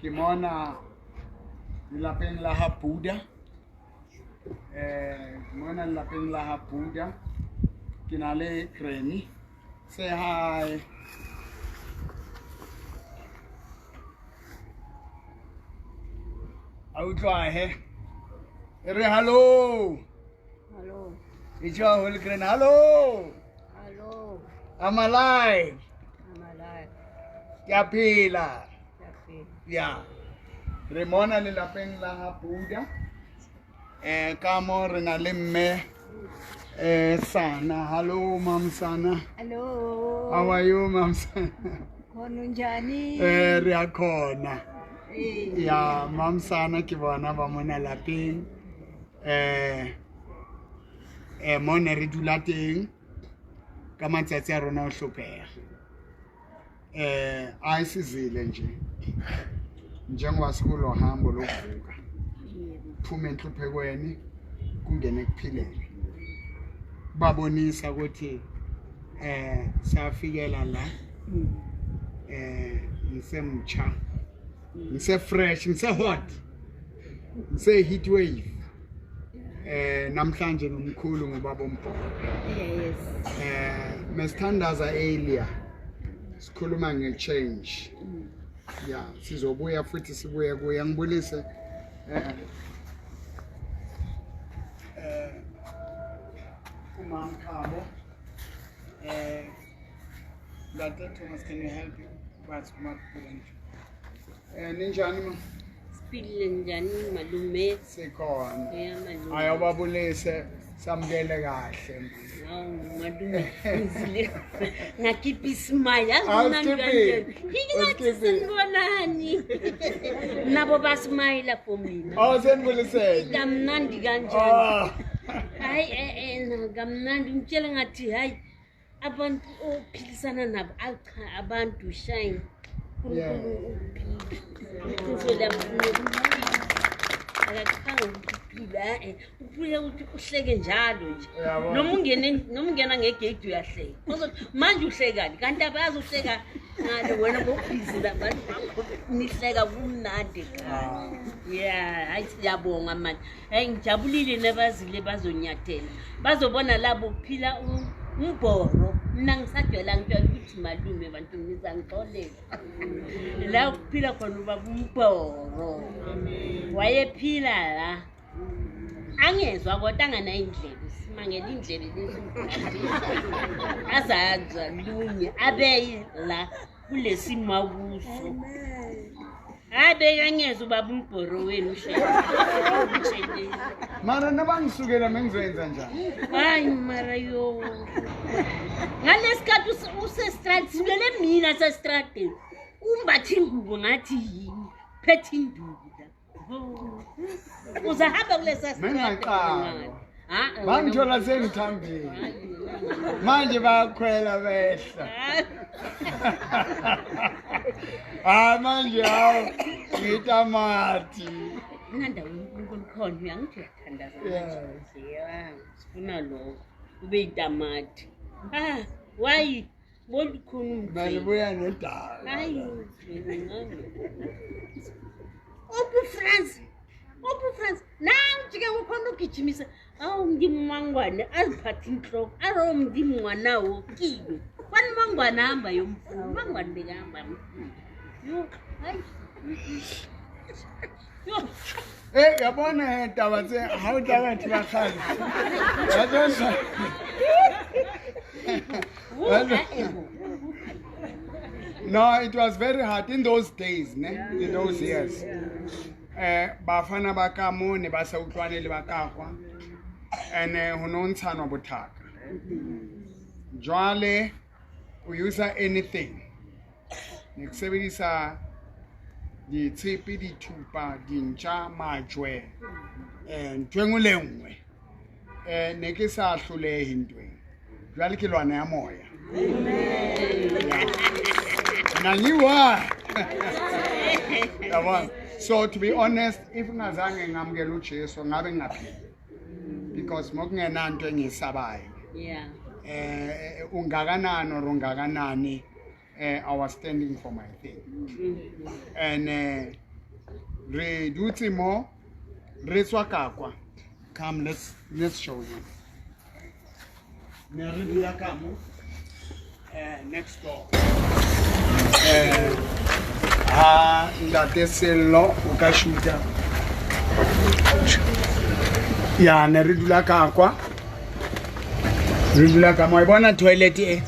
ke mona lapeng la ha Buddha mona lapeng la ha Buddha ke na le Granny. Say hi. Outlwa he. Hello. Hello. It's your whole Granny. Hello. Hello. I'm alive. I'm alive. Yapila. Happy. Yeah. Remona le lapeng la ha Buddha. Ka mo re na le mme Sana. Hello Mam Sana. Hello. How are you Mam Sana? Khona njani? Re a khona. Ya Mam Sana ke bona ba mona lapeng. Mona re dula teng ka matsatsi a rona o hlopheha. Ayisizile nje. Njengoba sikolo hambo lokuvuka. Phume enhluphekweni kungene kuphilele. Babonisa ukuthi safikela la ngisemcha. Ngise fresh, ngise hot. Ngise heat wave. Namhlanje nomkhulu ngobaba uMbhoko. Yes. Mesithandaza earlier. Sikhuluma nge-change. Yeah, sizobuya futhi sibuye kuya ngibulise umama Khabo. Dr. Thomas, can you help you? But ninjani ma? Siphilile njani malume? Sikhona. Yeah, malume. Ayobabulise samukele kahle. Malume ngizile ngakhipha ismile Awusikhiphi? Ngingathi sinibonani. Nabo basmile for mina. Awusenibulise. Kamnandi kanjani? Hayi kamnandi ngitshela ngathi hayi abantu ophilisana nabo acha abantu shine. Yeah. Kuzola akakhanga ukuphila uphile ukuthi uhleke njalo nje noma ungena ngegate uyahleka uzothi manje uhlekani kanti abazi uhleka ngalo wena ngobhizi labantu nihleka kumnandi khaya yeah hayi siyabonga manje hayi ngijabulile nabazile bazonyathela bazobona labo kuphila umbhoro mina ngisajwayela ngitshela ukuthi malume abantu ngizangixolela la ukuphila khona ubaba umbhoro wayephila la angezwa kodwa angana indlela simangela indlela lezi azanzwa lunye abe la kulesimo kuso abe angezwa ubaba umbhoro wenu shela Mara nabangisukela mengizoyenza njani? hayi mara yo ngalesikhathi usestrand sibele mina sestrand umbathi ingubo ngathi yini phethe induku la uzahamba kulesa Mengaqala. Bangithola sengithambile. Manje bayakhwela behla. Manje hawo ngitamati. Nanda uNkulunkulu khona uyangithi uyathandaza manje. Yeah, sifuna lo ube itamati. Why won't khona Balibuya nedala. hayi Opu France now jike ukhona ugijimisa awu ngimangwane aziphatha inhloko aro ngimngwana wo kiwe kwani mangwana hamba yomfundo mangwane bekahamba yo hayi Yabona taba tse ha o tla batho ba khale. No, it was very hard in those days, ne? In those years. Bafana ba ka mo ne ba sa utlwane le ba ka kwa. Ho no ntshana bothaka. Jwale o use anything. Ne kusebedisa ditshepe dithupa dintja majwe ntweng le nngwe ne ke sa hlolehe ntweng jwale ke lwana ya moya nanyiwa yabona so to be honest if ngazange ngamukela uJesu ngabe ngaphila because mokungenanto engisabayo yeah ungakanani or ungakanani I was standing for my thing and re dutse mo re tswa kakwa. Come, let's show you. Ne re dula ka mo next door. Ngate Sello o ka shoota. Ya ne re dula kakwa. Re dula ka mo e bona toilet e.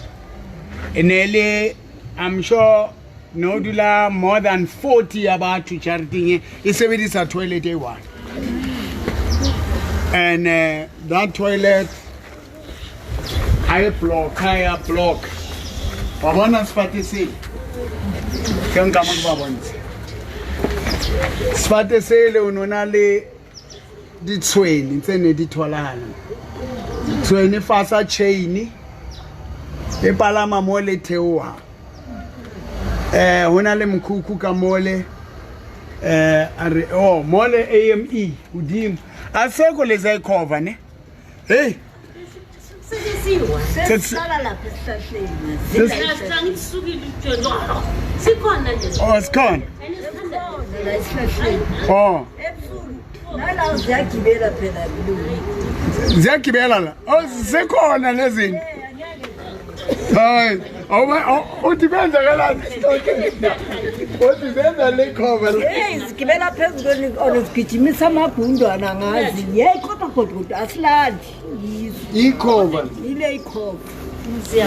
Enele I'm sure no dula more than 40 abantu charity e sebedisa toilet e one. And that toilet high block. Babona sifate se. Ke nka mo babontshe. Sifate se le unona le ditshweni tsene di tholana. Tsweni fasa chain e palama mo le theoha. Hona le mkhukhu ka mole are mole AME udimo aseko leza ikhova ne hey Sesiwa sesala lapha esihlahleni sisukile uJojo sikhona nje sikhona la esihlahleni ebusuku nala ziyagibela phela ziyagibela la sikhona lezinto hayi uthi benza kalani uthi benza lekhova sigibela phezulu onosigijimisa amagundwana ngazi yeyi kodwa asilandi ikhova ile ikhova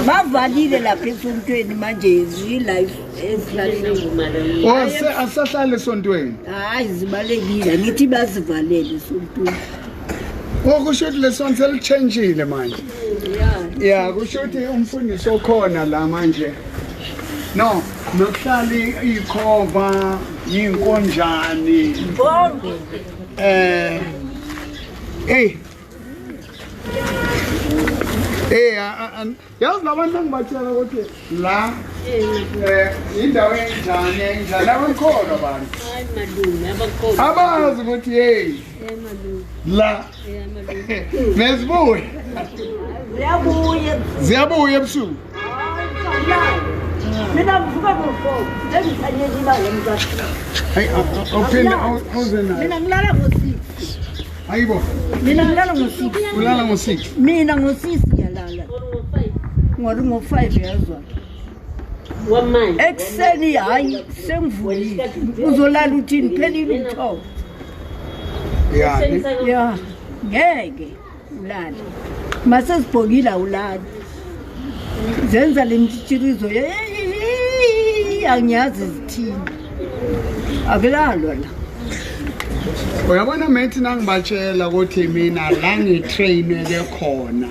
bavalile lapha esontweni manje zilife esilaleni asahlala esontweni hayi zibalekile ngithi bazivalele esontweni kusho ukuthi lesonto selichangeile manje ya kusho ukuthi umfundisi okhona la manje no nokuhlala ikhova inkonjani bonke yazi labantu angibatshela ukuthi la indawo enjani abankholwa abantu abazi ukuthi hey la nezibuye ziyabuya ebusuku mina ngivuka ngo-4 engithanyela ilanga emkakhe mina ngilala ngo-6 hayibo mina ngilala ngo-6 ulala ngo-6 mina ngo-6 ngiyalala ngori ngo-5 yazwa ekuseni hayi sengivulile uzolala uthini phelile umthobo ya ngeke ulala masezibhokile awulali zenza le mtshitshirizo angiyazi zithini akulalwa la uyabona methi nangibatshela ukuthi mina la ngitraineke khona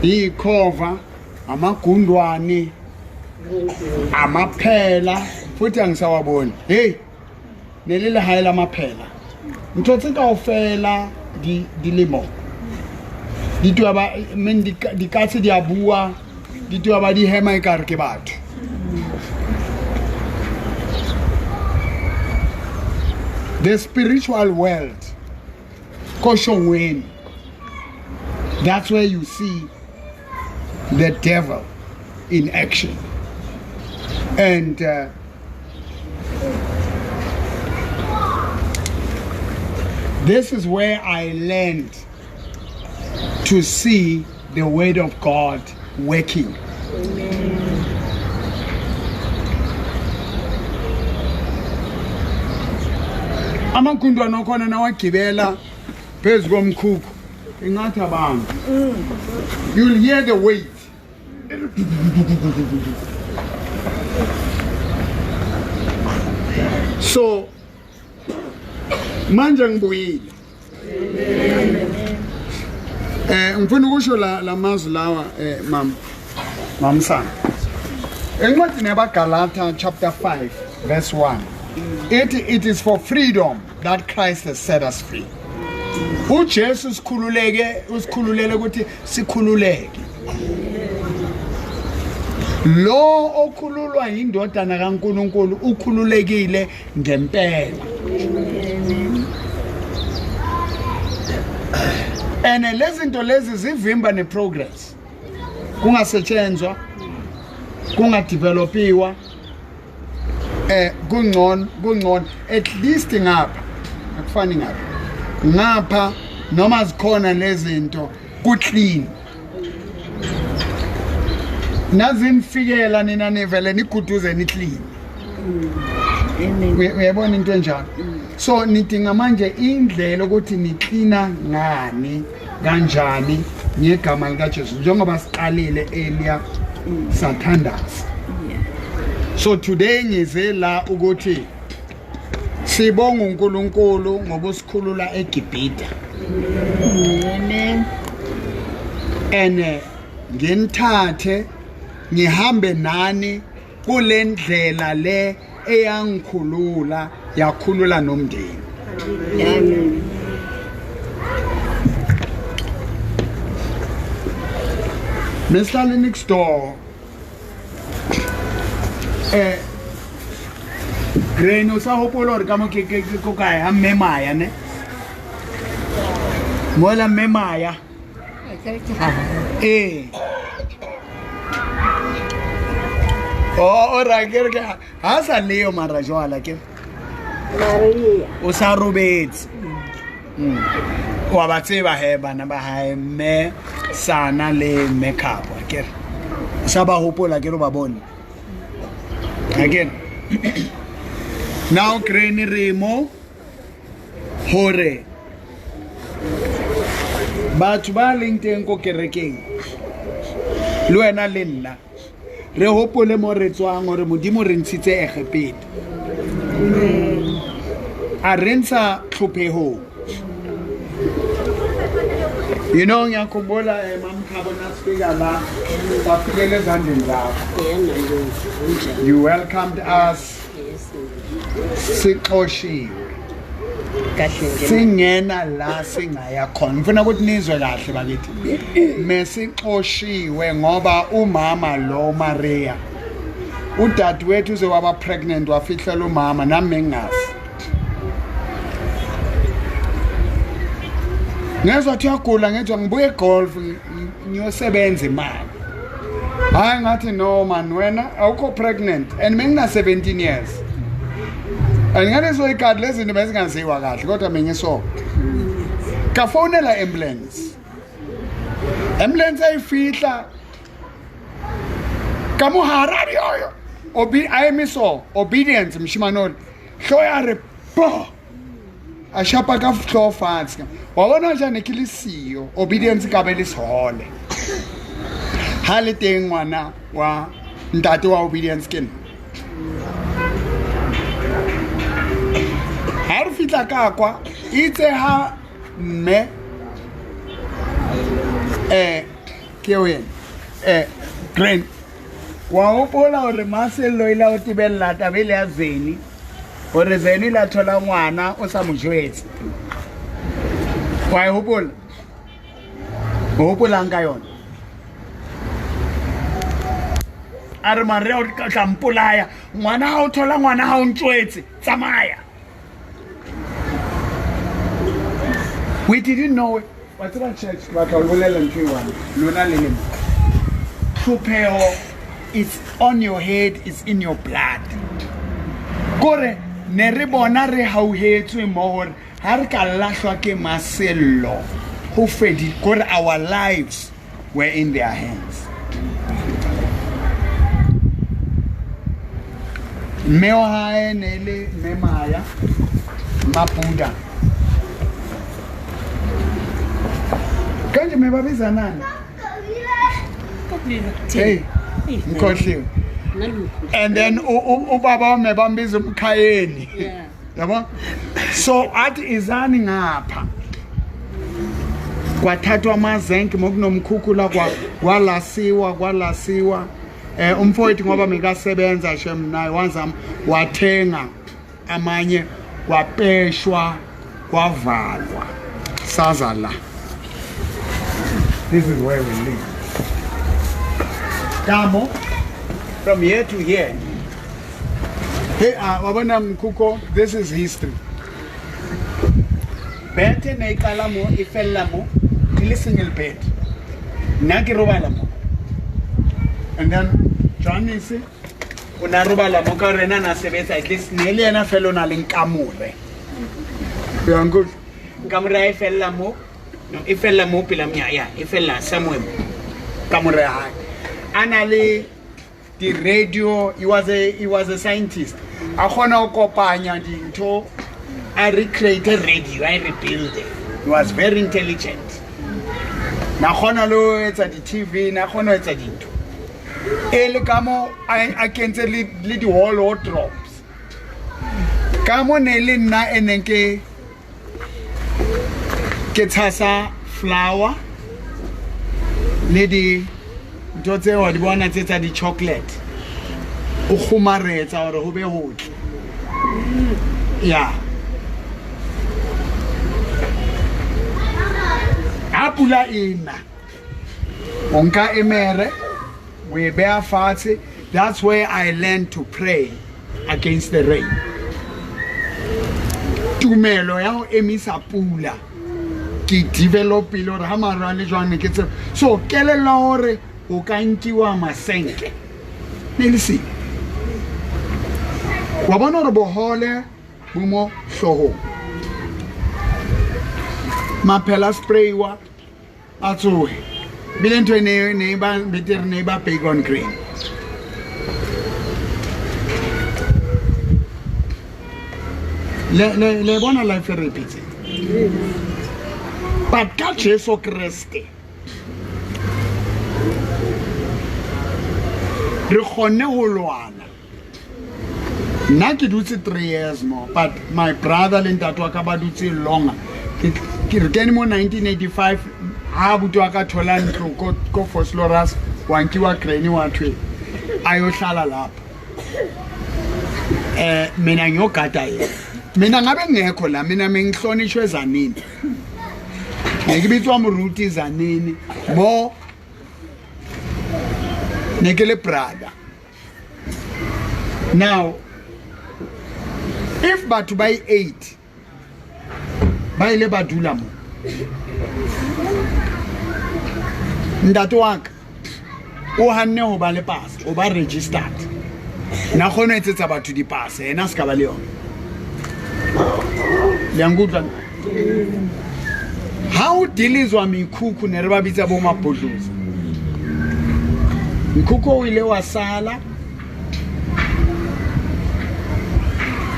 ikhova amagundwane amaphela futhi angisawaboni hey nelile hayi lamaphela ntotse kaofela di lemo di twa ba men di katse di abua di twa ba di hema ikare ke batho the spiritual world koshongweni that's where you see the devil in action and this is where I learned to see the word of God working. Amakundwana khona nawagibela phezu komkhukhu ingathi abantu you'll hear the weight so manje ngibuyile ngifuna ukusho la mazwi lawa mamsana encwadini yabaGalata chapter 5 verse 1 it is for freedom that Christ has set us free. uJesu usikhululele ukuthi sikhululeke. Lo okhululwa indodana kaNkuluNkulu ukhululekile ngempela. And lezinto lezi zivimba neprogress. Kungasetshenzwa, kungadevelopiwa. kungcono at least ngapha akufani ngapha noma zikhona lezinto ku clean nazinifikela nina nevele niguduze ni clean uyabona into enjalo so nidinga manje indlela ukuthi ni cleana ngani kanjani ngegama lika Jesu njengoba siqalile earlier sathandaza so today ngize la ukuthi sibonga uNkulunkulu ngoba usikhulula eGibhita amen nginithathe ngihambe nani kulendlela le eyangikhulula yakhulula nomndeni amen Mr. next door Greno sa hopola re ka mo ke ko kae ha Mmemaya ne mola Mmemaya ora ke re ha sa leo mara jwala ke Maria o sa robetse wa ba tseba he bana ba hae me sana le makeup ke sa ba hopola ke ro ba bone again now Granny Remo hore batho ba leng teng ko kerekeng le wena le nna re hopole mo re tswang hore modimo re ntshitse egepete a rensa tlhopheho you know ngiyakhumbula mam Khabo speaker la bafikele ezandleni zakho you welcomed us sixoshiwe singena la singaya khona ngifuna ukuthi nizwe kahle bakithi mesixoshiwe ngoba umama lo Maria udadewethu uze waba pregnant wafihlela umama nami ngingazi ngezwathi yagula ngezwa ngibuye golf ngiyosebenza imali hayi ngathi no man wena awukho pregnant and mengina 17 years angane so ikadi lezinto bezingaziwa kahle kodwa mengiso kafonela ambulance ayifihla kamuharari yoyo ayemiso obedience mshimanoli hloya re bo ashapa ka floor fans wabona njani kilisiyo obedience ka bele sihole hale teng ngwana wa ntate wa obedience ken har fitla ka kwa itse ha mme ke wen grand wa opola hore maselo ila o tibella tabele ya Zeni hore Zeni la thola ngwana o sa mojwetse wa hopola nka yona are mare o ka mpolaya ngwana ha o thola ngwana ha o ntwetse tsamaya we didn't know what's about church but I will learn to one lona lele tlhopheho it's on your head, it's in your blood gore ne re bona re hauhetswe mo hore ha re ka lahlwa ke masello ho fedi gore our lives were in their hands meo hae nele Mmemaya Mapuda kanje mebabiza nani hey Mkhohliwe and then ubaba wami bambiza umkhayeni yabo so athi izani ngapha kwathathwa amazenke mokunomkhukhula kwalasiwa umfowethu ngoba mekasebenza shem naye wanzama wathenga amanye wapeshwa kwavalwa saza la this is where we live Damo from here to here hey wabona mkhuko this is history bethe neqala mo ifella mo ile single bed naki robala mo and then Johnny say una robala mo ka rena na sebetsa at least ne le yena fela ona le nkamore ya ngo nkamore e fella mo no e fella mo pela mya e fella somewhere kamore ha ana le the radio he was a scientist a khona o kopanya dintho I recreated radio I rebuild it he was very intelligent na khona lo etsa di TV na khona etsa dintho ele kamo I can say le di wall wardrobes kamo ne le nna enenke ke tsasa flour le di ntotse wa di bona tsetsa di chocolate o khumaretsa hore ho be hotle ya apula ina onka emere we bear fast. That's where I learned to pray against the rain. Tumelo ya ho emisa pula ki develop ile hore ha marane jwane ke tse so kelela hore o ka nkiwa masenke ne le si wa bona re bohole mo hloho maphela spray wa atsohe bile ntwe ne ba betere ne ba bacon green le bona life repeats but ka Jesu Kriste re khone ho lwana nna ke dutse 3 years more but my brother le ntate wa ka ba dutse longer ke re kene mo 1985 ha butu wa ka thola ntlo ko Fosloras wa nkiwa Crane wa thwe ayohlala lapha mina ngiyogada yena mina ngabe ngekho la mina mengihlonishwe Zanini ngikibitswa muruti Zanini mo nekele brother now if batho by 8 ba ile ba dula mo ndato waka o hanne ho ba le pass o ba registered na khona etsetsa batho di pass ena ska ba le yona Liangutla how dilizwa mikhukhu ne re ba bitsa bo mabhodlozi mkhukhu o ile wa sala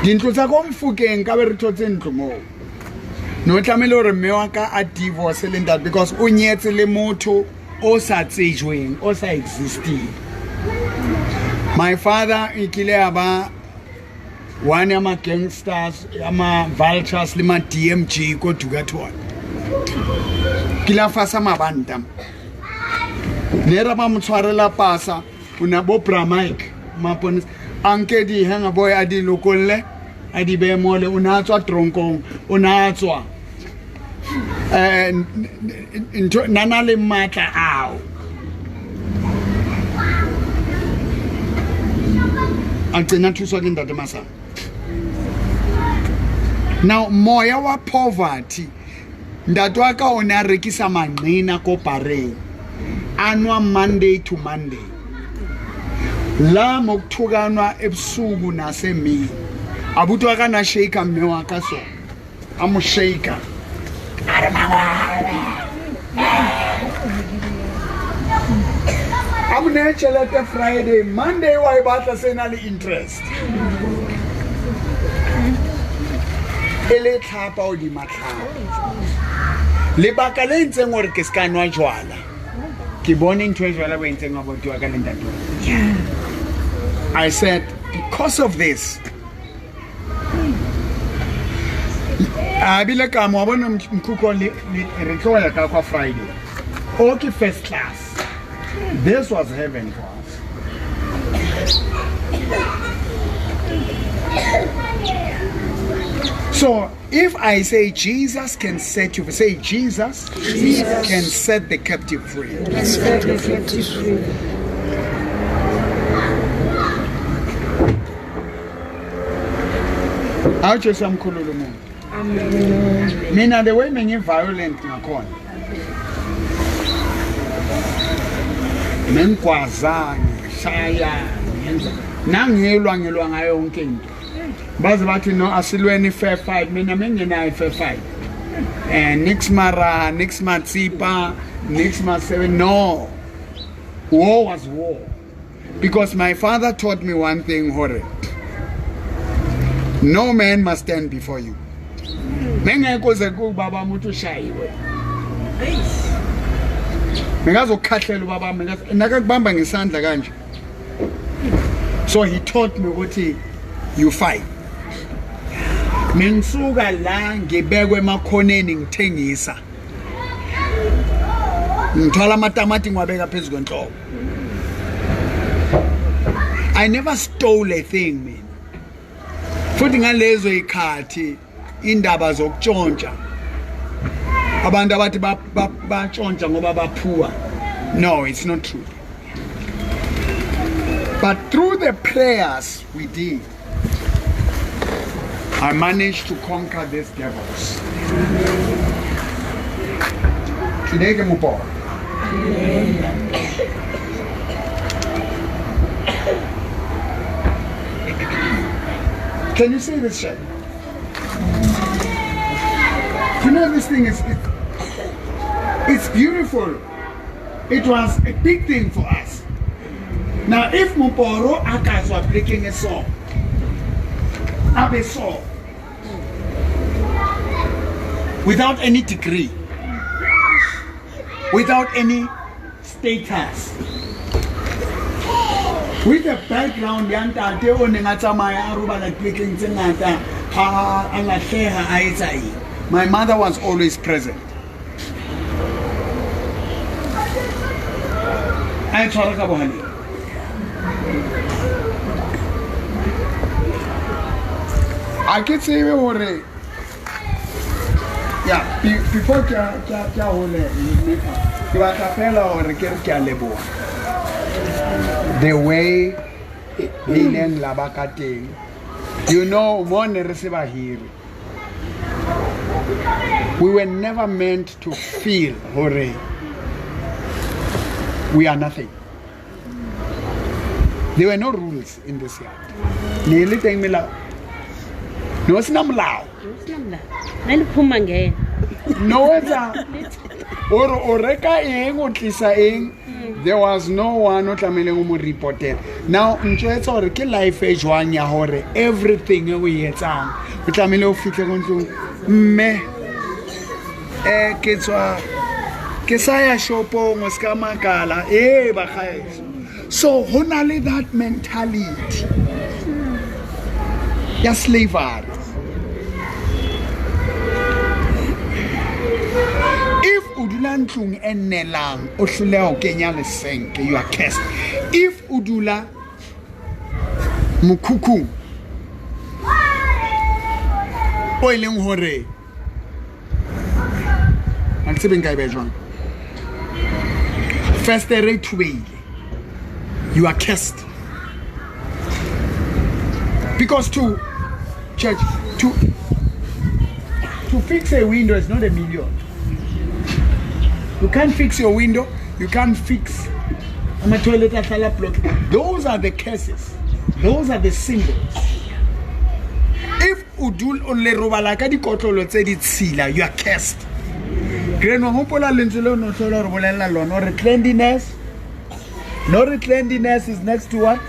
dintlo tsa go mfukeng ka be re thotse ntlo mo no tlamele hore mme wa ka a divorce le ntate because o nyetse le motho o sa tsejweng o sa existing my father ikile aba one ama gangsters ama vultures le ma DMG ko Dugatwana kila fasa mabanda nera ba mtshwarela pasa una bo Bramike mapone anke di hanga boy adi lokolle adi be mole una tswa tronkong una tswa nana le matla ao antena thuswa ke ntate Masa now moya wa poverty ntate wa ka ona rekisa manqina ko Pareng anwa Monday to Monday la mokuthukanwa ebusuku nasemini abuthi wa kana shaker mme wa ka so amu shaker amune chelete Friday Monday wa ibatla senale interest ele tlhapa o di matlhapa le baka le ntseng gore ke ska nwa jwala ke bone ntwe jwala we ntseng wa botwa ka lendatu I said because of this abile ka mo bona mkhukho le re tloya ka kwa Friday okay first class this was heaven for us so if I say Jesus can set you free, say Jesus can set the captive free. Acho samkhululu umuntu. Amen. Mina the way mengi violent ngakhona. Mengikwaza ngishaya ngenza nangilwa ngayo yonke into baze bathi no asilweni fair fight mina mengenayo fair fight nix mara nix matsipa nix ma7 no war was war because my father taught me one thing hore no man must stand before you mengekho ze kubaba umuntu ushayiwe mengazokhahlela ubaba nakakubamba ngesandla kanje so he taught me ukuthi you fight mengisuka la ngibekwe emakhoneni ngithengisa ngithola amatamati ngiwabeka phezulu kwenhloko I never stole a thing mina futhi ngalezo ikhathi indaba zokutshontsha abantu abathi batshontsha ngoba baphuwa no it's not true but through the prayers we did I managed to conquer these devils today ke mopo can you see this shit? You know this thing is it's beautiful. It was a big thing for us. Now if Muporo Akas was breaking a saw, without any degree, without any status, with a background my mother was always present. I can say yeah, before the way you know, we were never meant to feel we are nothing. There were no rules in this yard. No, it's not allowed. No, there was no one who reported. Now, life age one everything we had me so honali that mentality ya slavery. If udula ntlung enelang ohluleo kenya lesenke you are cursed. If udula mukuku oileng hore first rate way you are cursed because to fix a window is not a million. You can't fix your window, you can't fix a toilet block. Those are the curses, those are the symbols. If udul only robalaka di kotolo tse di tshila you are cursed. Greno hopola lentselo no hlola re bolela lona re cleanliness. No cleanliness is next to what?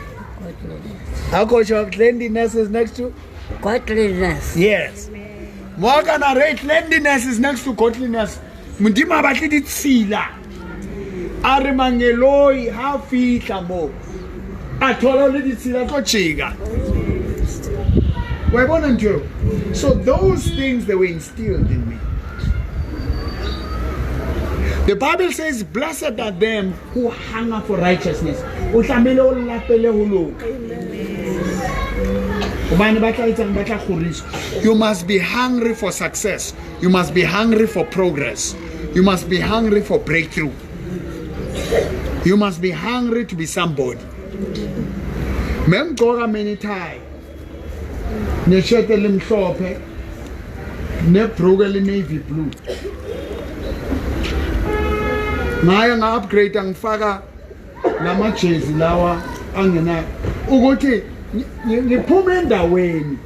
How coach your cleanliness is next to godliness. Yes. Mwagana re cleanliness is next to godliness. Mundima batli di tshila. Are mangeloi ha fihla mo. Athola le di tshila tlo chega. So those things they were instilled in me. The Bible says, blessed are them who hunger for righteousness. You must be hungry for success. You must be hungry for progress. You must be hungry for breakthrough. You must be hungry to be somebody. Many times. Ne shirt elimhlophe ne broke navy blue ngayo nga upgrade angifaka lama jersey lawa angena ukuthi ngiphume endaweni.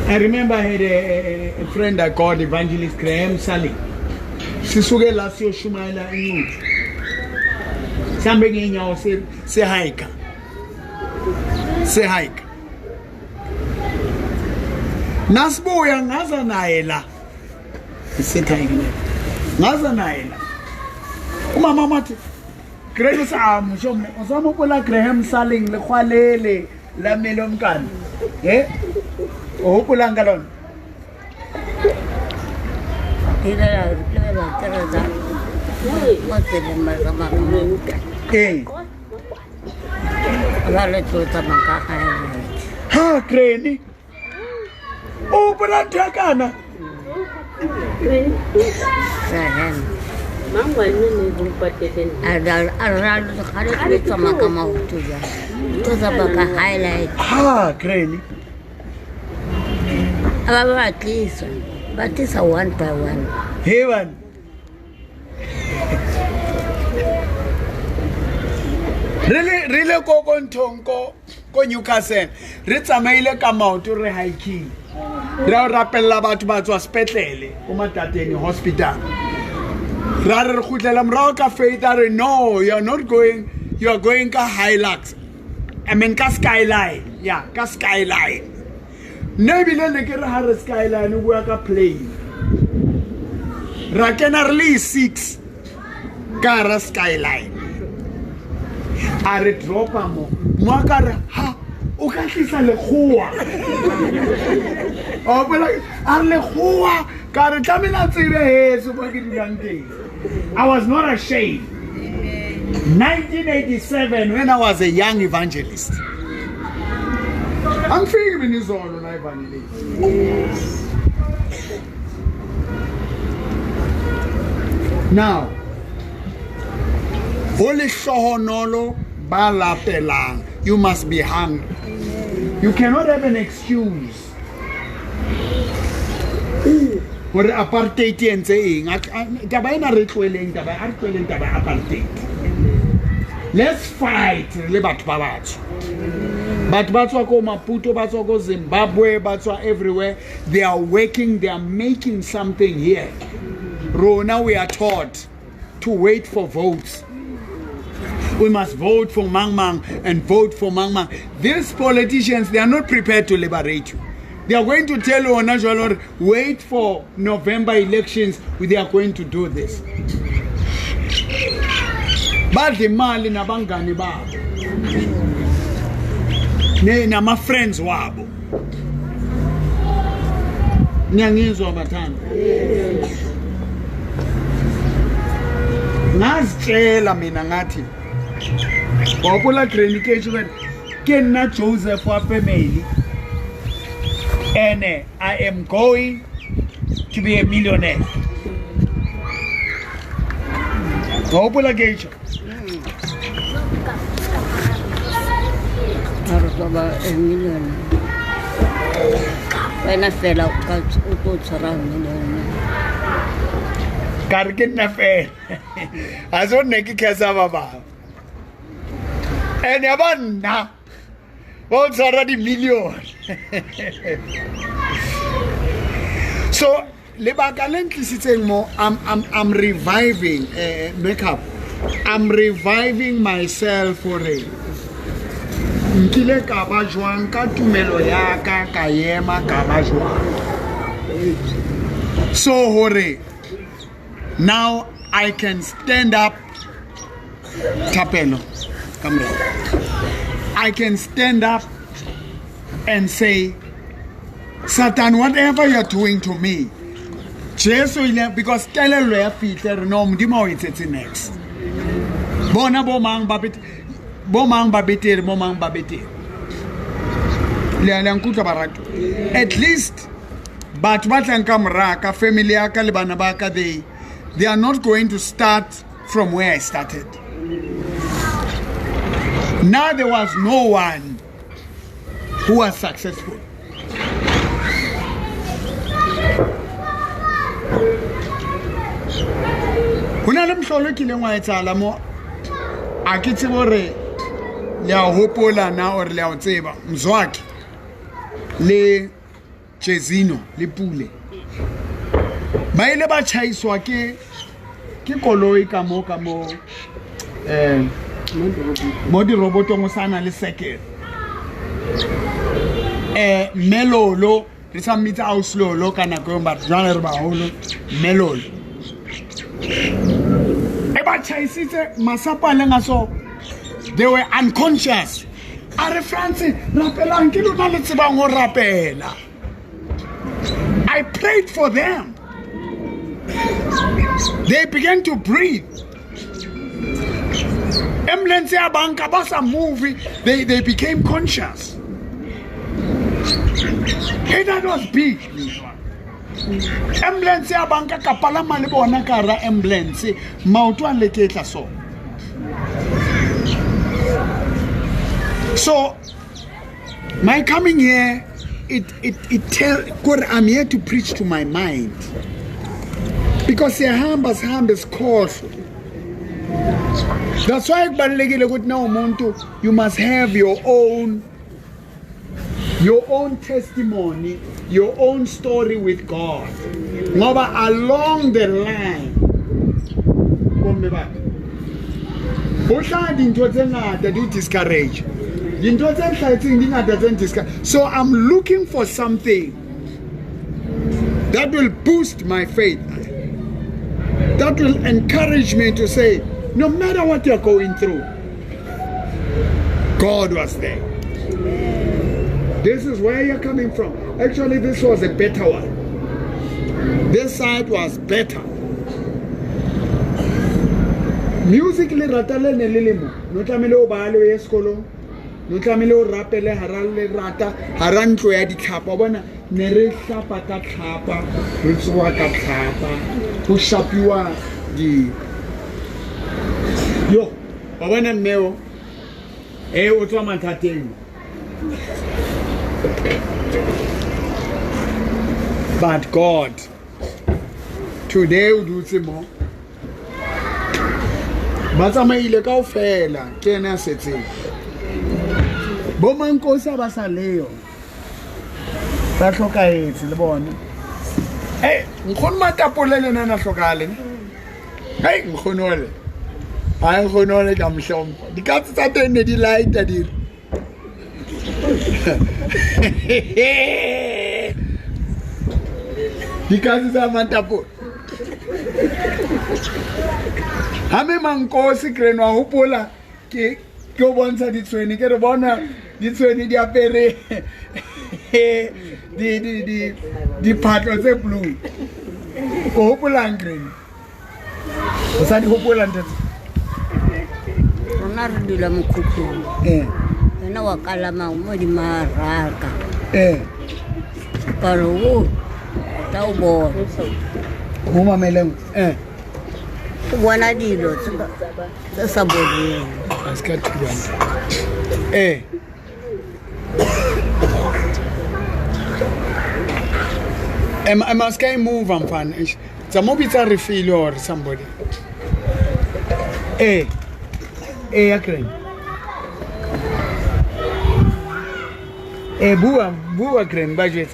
I remember I had a friend I called Evangelist Graham Saling. Sisuke la siyoshumayela eNquthu. Sambe ngenyawo se hike. Se hike. Nasibuya ngaza naye la. Isithayini. Ngaza naye la. Umama mathi Graham Sam shome uzama ukula Graham Saling le khwalele la melomkani. O kula ngalona. Ha Greni. O pula thakana. Ha Greni. Batisa one by one. Heaven. Really go Tonko, go Newcastle. Ritamaile come out to re hiking. Ra rapella batho wa spetlele o matateni hospital. Ra re khutlela mrao ka faith are no, you are not going, you are going ka Hilux. I mean ka Skyline. Yeah, ka Skyline. Maybe le ke re ha re Skyline o bua ka plane. Ra kena release 6 ka ra Skyline. A re dropa mo ka re ha o ka tlisa lekgowa. O bela a lekgowa ka re tlamela tsebe heso ba ke dulang teng. I was not ashamed. 1987 when I was a young evangelist. I'm feeling izolo na evangelist. Now, Holy Shohonolo Balapelang, you must be hungry. You cannot have an excuse for the apartheid and saying, let's fight. But Batswako Maputo, Batswako Zimbabwe, Batswa everywhere, they are working, they are making something here. Now we are taught to wait for votes. We must vote for Mang Mang and vote for Mang Mang. These politicians, they are not prepared to liberate you. They are going to tell you, National, wait for November elections, they are going to do this. But the Mali Nabangani Bab. Na my friends wabo. Nyangizo batana. Nazitshela mina ngathi Popular Communication Kenna Joseph wa family and I am going to be a millionaire. Popular Communication. A million. When I fell out, I put around million. Karkin na fair. Aso neki kasama ba. And yaban na. What's already million. So lebakaleng tlisitseng mo I'm reviving makeup. I'm reviving myself for it. Nkile ka ba jwang ka tumelo ya ka ka yema ka ba jwang. So hore now I can stand up. Tapeno, come here. I can stand up and say, Satan, whatever you're doing to me, Jesus, because tell her where Peter no mdimo it's next. Bona bomang babit. Bomang babete. At least, but Batankamraka, family Akalibanabaka, they are not going to start from where I started. Now there was no one who was successful. ya hopola na or le a tseba Mzwaki le Jezino le Pule ba ile ba chaiswa ke koloi ka mo mo di robotong o sana le sekere melolo re sa mitsa auslolo kana go mba jana re ba holo melolo e ba chaisitse masapa le ngaso they were unconscious are France rapelang ke lona le tsebang go rapela I prayed for them they began to breathe ambulance ya banka basa movie they became conscious. Hey, that was big. Ambulance ya banka kapala mali bona kara ambulance mauto a leketla so my coming here it tell God I'm here to preach to my mind because sihamba sikhohlwe. That's why kubalekile ukuthi na umuntu you must have your own testimony, your own story with God. Ngoba along the line bombe ba bohladi into tsenngata di discourage into tse hlatseng di ngata tse discourage. So I'm looking for something that will boost my faith, that will encourage me to say no matter what you're going through, God was there. This is where you're coming from. Actually, this was a better one. This side was better. Musically, ratale ne lilimo. No tlamile o baalo ye skolo. No tlamile o rapele harale rata harantlo ya ditlhapa bona ne re hlapa ka tlhapa re tswa ka tlhapa go shapiwa di yo ba bona mmeo o tswa mathateng. But God, today we do some more. But I'm a illegal fella. Can I say it? Bomanko Sabasa Leo. That's okay. It's the one. Hey, Mata Polele Nana Sokali. Hey, Honole. I'm Honole Gamshom. The cats started the delight that it. Because za mantapo hame mankosi krenwa hopola ke bontsha ditsweni ke re bona ditsweni di apere di phatlo tse blue o hopola ngren o sa di hopola ntse rona re dula mokhukhung ena wa kalama mo di maraka karo tao bo go mameleng bona dilo tse sa bodileng aska tshwana am I sky move am fan tsa mo bitsa re feel or somebody akren bua kren budget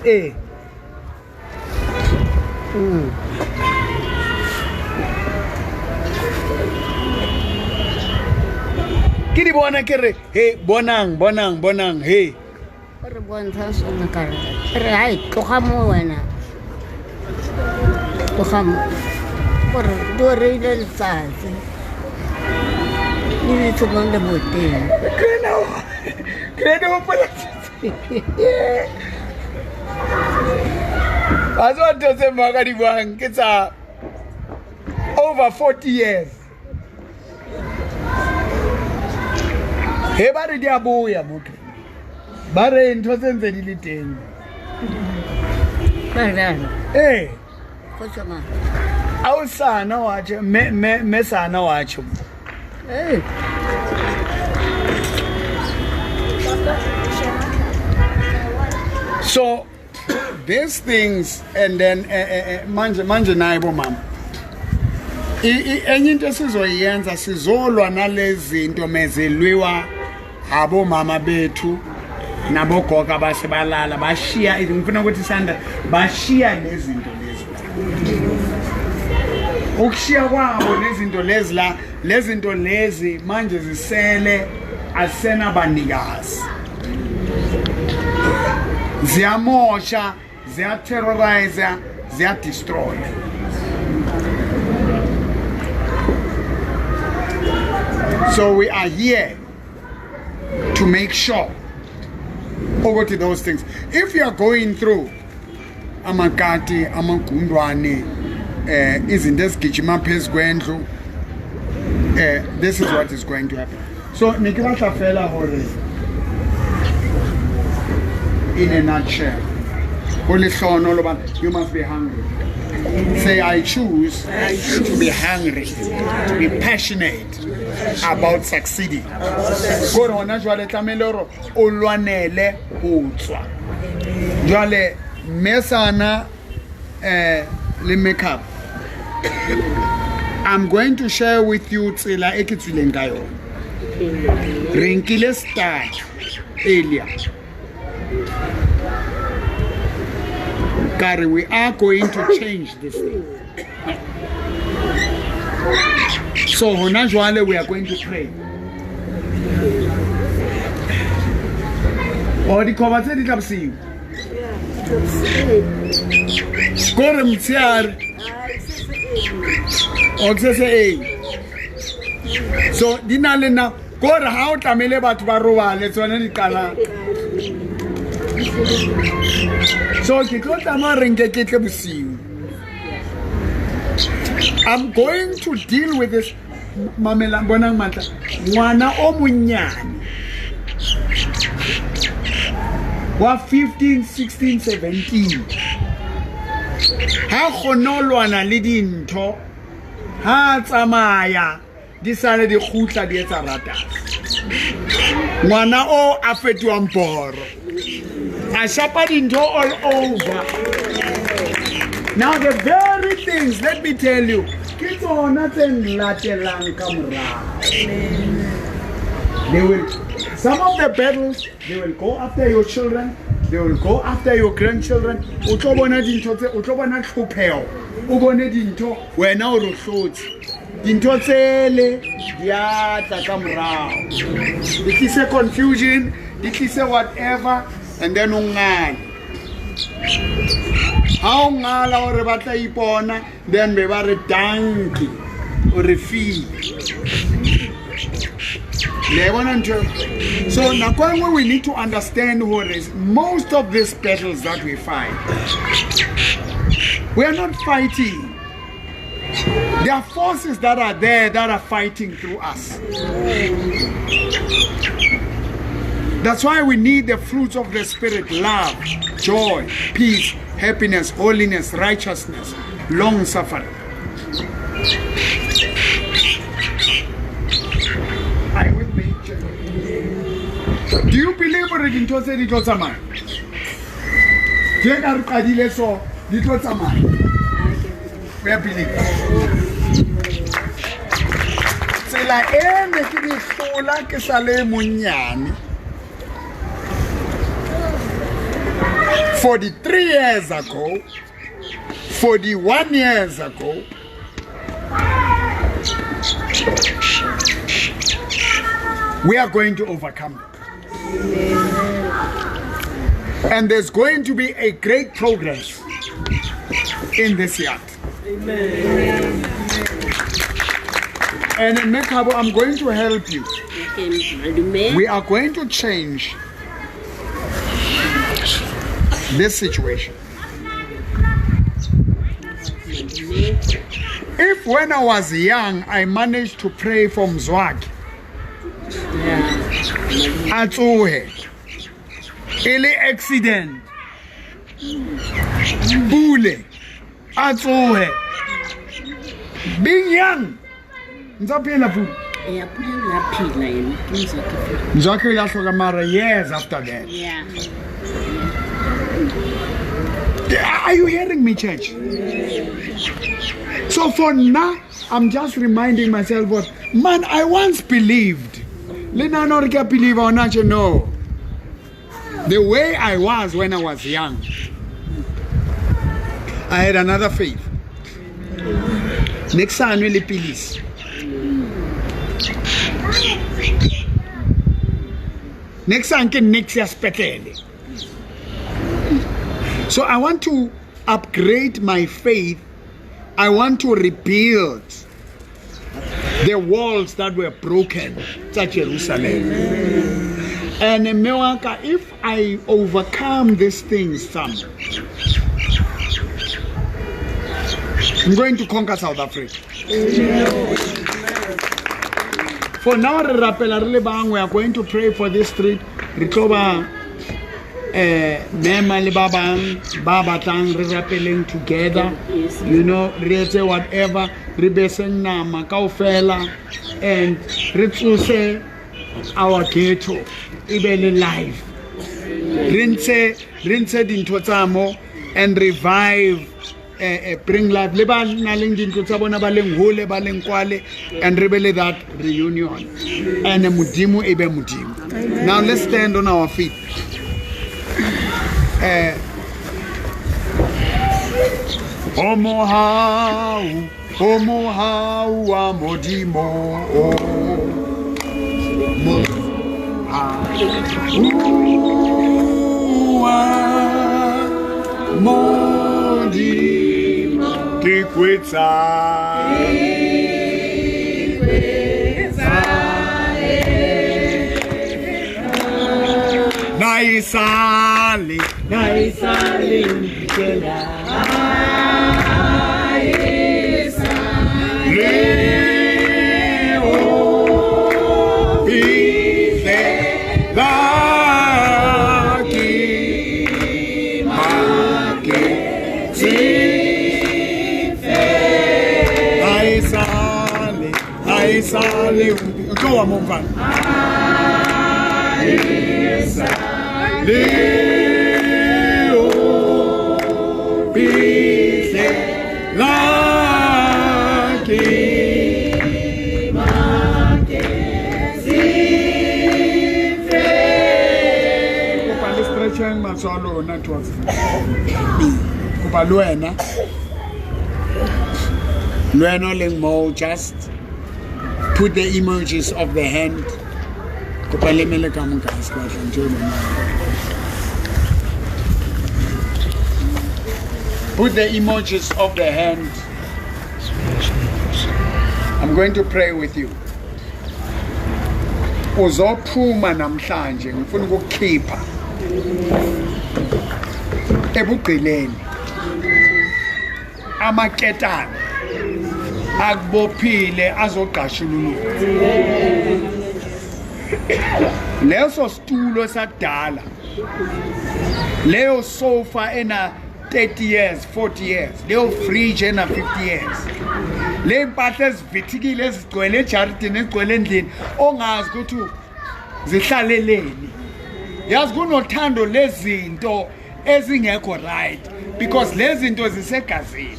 Kiri bona kere hey bonang hey re bontsha sona ka re hai tloga mo wena tloga mo gore do re ile letsatsi ni tsoma le boteng kreno pala as what does a magadi bang it's over 40 years. He ba re dia boya mo ke ba re ntho tse di le teng go tsama au sana wache me sana wache so these things and then manje nayibo mama enye into sizoyenza sizolwa nalezi zinto mezelwiwa abo mama bethu nabogoga basebalala bashiya ngifuna ukuthi sanda bashiya lezinto lezi ukushiya kwabo lezinto lezi manje zisele asena banikazi ziyamosha ziyaterrorize ziyadestroy. So we are here to make sure over to those things. If you are going through amakati amagundwane izinto ezigijima phezu kwendlu, this is what is going to happen. So nikilahla fela hore in a nutshell, you must be hungry. Say, I choose to be hungry, to be passionate about succeeding. Korona jwale tameloro olwanele utswa. Jwale mesana le makeup. I'm going to share with you tsela ekitswileng ka yona. Renkile start earlier. Kari, we are going to change this thing. So hona jwale we are going to pray. Or the cover di kapsi. Kore mtsiar. Oksese. So dinale na kore ha o tlamele batho ba robale tsone di kala. So I'm going to deal with this. Mwana omunyani wa 15, 16, 17 ha khonolwana le dintho ha tsamaya di sale di khutla di etsa rata mwana o a fetwa mporo a shapa dintho all over. Now the very things, let me tell you, they will, some of the battles, they will go after your children, they will go after your grandchildren. We're now dintho tsele dia tla ka morao. Di tlise confusion, di tlise whatever, and then ungani. How ngala ore batla ipona, then be ba re donkey or a fee. So now we need to understand what is most of these battles that we fight. We are not fighting. There are forces that are there that are fighting through us. That's why we need the fruits of the Spirit: love, joy, peace, happiness, holiness, righteousness, long suffering. Are you with me? Do you believe in Tosamai? We are believing. C'est la haine qui dit fola que ça les munyani. 43 years ago, 41 years ago, we are going to overcome it. And there's going to be a great progress in this year. Amen. And Mekabo, I'm going to help you. We are going to change this situation. If when I was young, I managed to pray for Mzwagi, Atsuhe, Ele accident, Bule, Atsuhe, being young, Nzapela food. Nzaki Lashogamara years after that. Yeah. Are you hearing me, church? So for now, I'm just reminding myself what, man, I once believed Lena or can believe or not, you know. The way I was when I was young, I had another faith. Next time, really please. Next time, next year, so I want to upgrade my faith. I want to rebuild the walls that were broken at Jerusalem. And if I overcome these things, I'm going to conquer South Africa. For now, we are going to pray for this street. Mema le babang babatang re rapeleng together, you know, re etse whatever, re beseng nama kaofela, and re tsose our ghetto ibele live, re ntshe dintho tsa mo and revive, bring life le ba na leng dintho tsa bona ba leng hole ba leng kwale, and re bele that reunion, and modimo ebe modimo. Now let's stand on our feet. Homo hau wa modimo, modimo, kikwetsa. Naisali, Nikela. Leo, Pise, Laki, Maki, Sife. Naisali, go on, move on. Leo, Pise, Laki, Maki, Sife. Kupali stretching masolo na tuwasi. Kupali Luena ling mo, just put the emojis of the hand. Kupali mele kamu guys, put the emojis of the hand. I'm going to pray with you. Uzophuma namhlanje ngifuna ukukhipha ebugqileni amaketana akubophile azogqashululuka. Leso situlo sadala, leyo sofa ena 30 years, 40 years, leyo fridge ena 50 years, le mpahla ezivithikile ezigcwele ejaridini ezigcwele endlini ongazi ukuthi zihlaleleni. Yazi kunothando lezinto ezingekho right because lezi zinto zisegazini.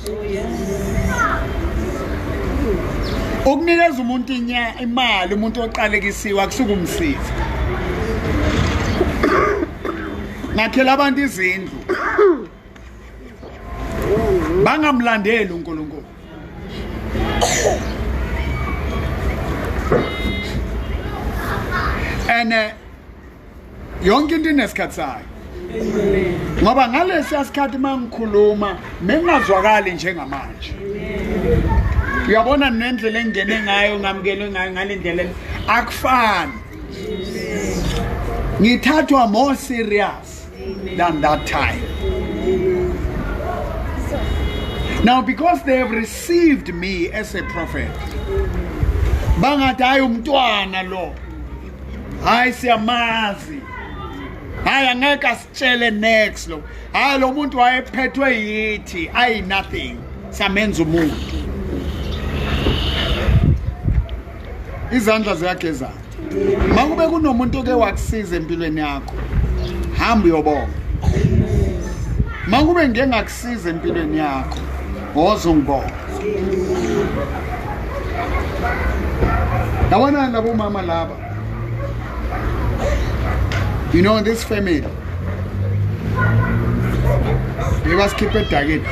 Ukunikeza umuntu imali, umuntu oqalekisiwe akusuka umsizi. Ngakhela abantu izindlu bangamlandeli uNkulunkulu. And yonke into inesikhathi sayo. Ngoba ngalesi sikhathi mangikhuluma mengazwakali njengamanje. Uyabona nendlela engene ngayo ngamukele ngayo ngalendlela akufani. Ngithathwa more serious than that time. Now because they have received me as a prophet, bangathi hayi umntwana lo, hayi siyamazi, hayi angeke asitshele next lo, hayi lo muntu wayephethwe yithi, hayi nothing, samenza umuntu. Izandla ziyagezana. Makube kunomuntu oke wakusiza empilweni yakho, hamba uyobonga. Makube ngeke ngakusiza empilweni yakho, woza ungibonga. Yabona labo mama laba You know, this family, they must keep it target.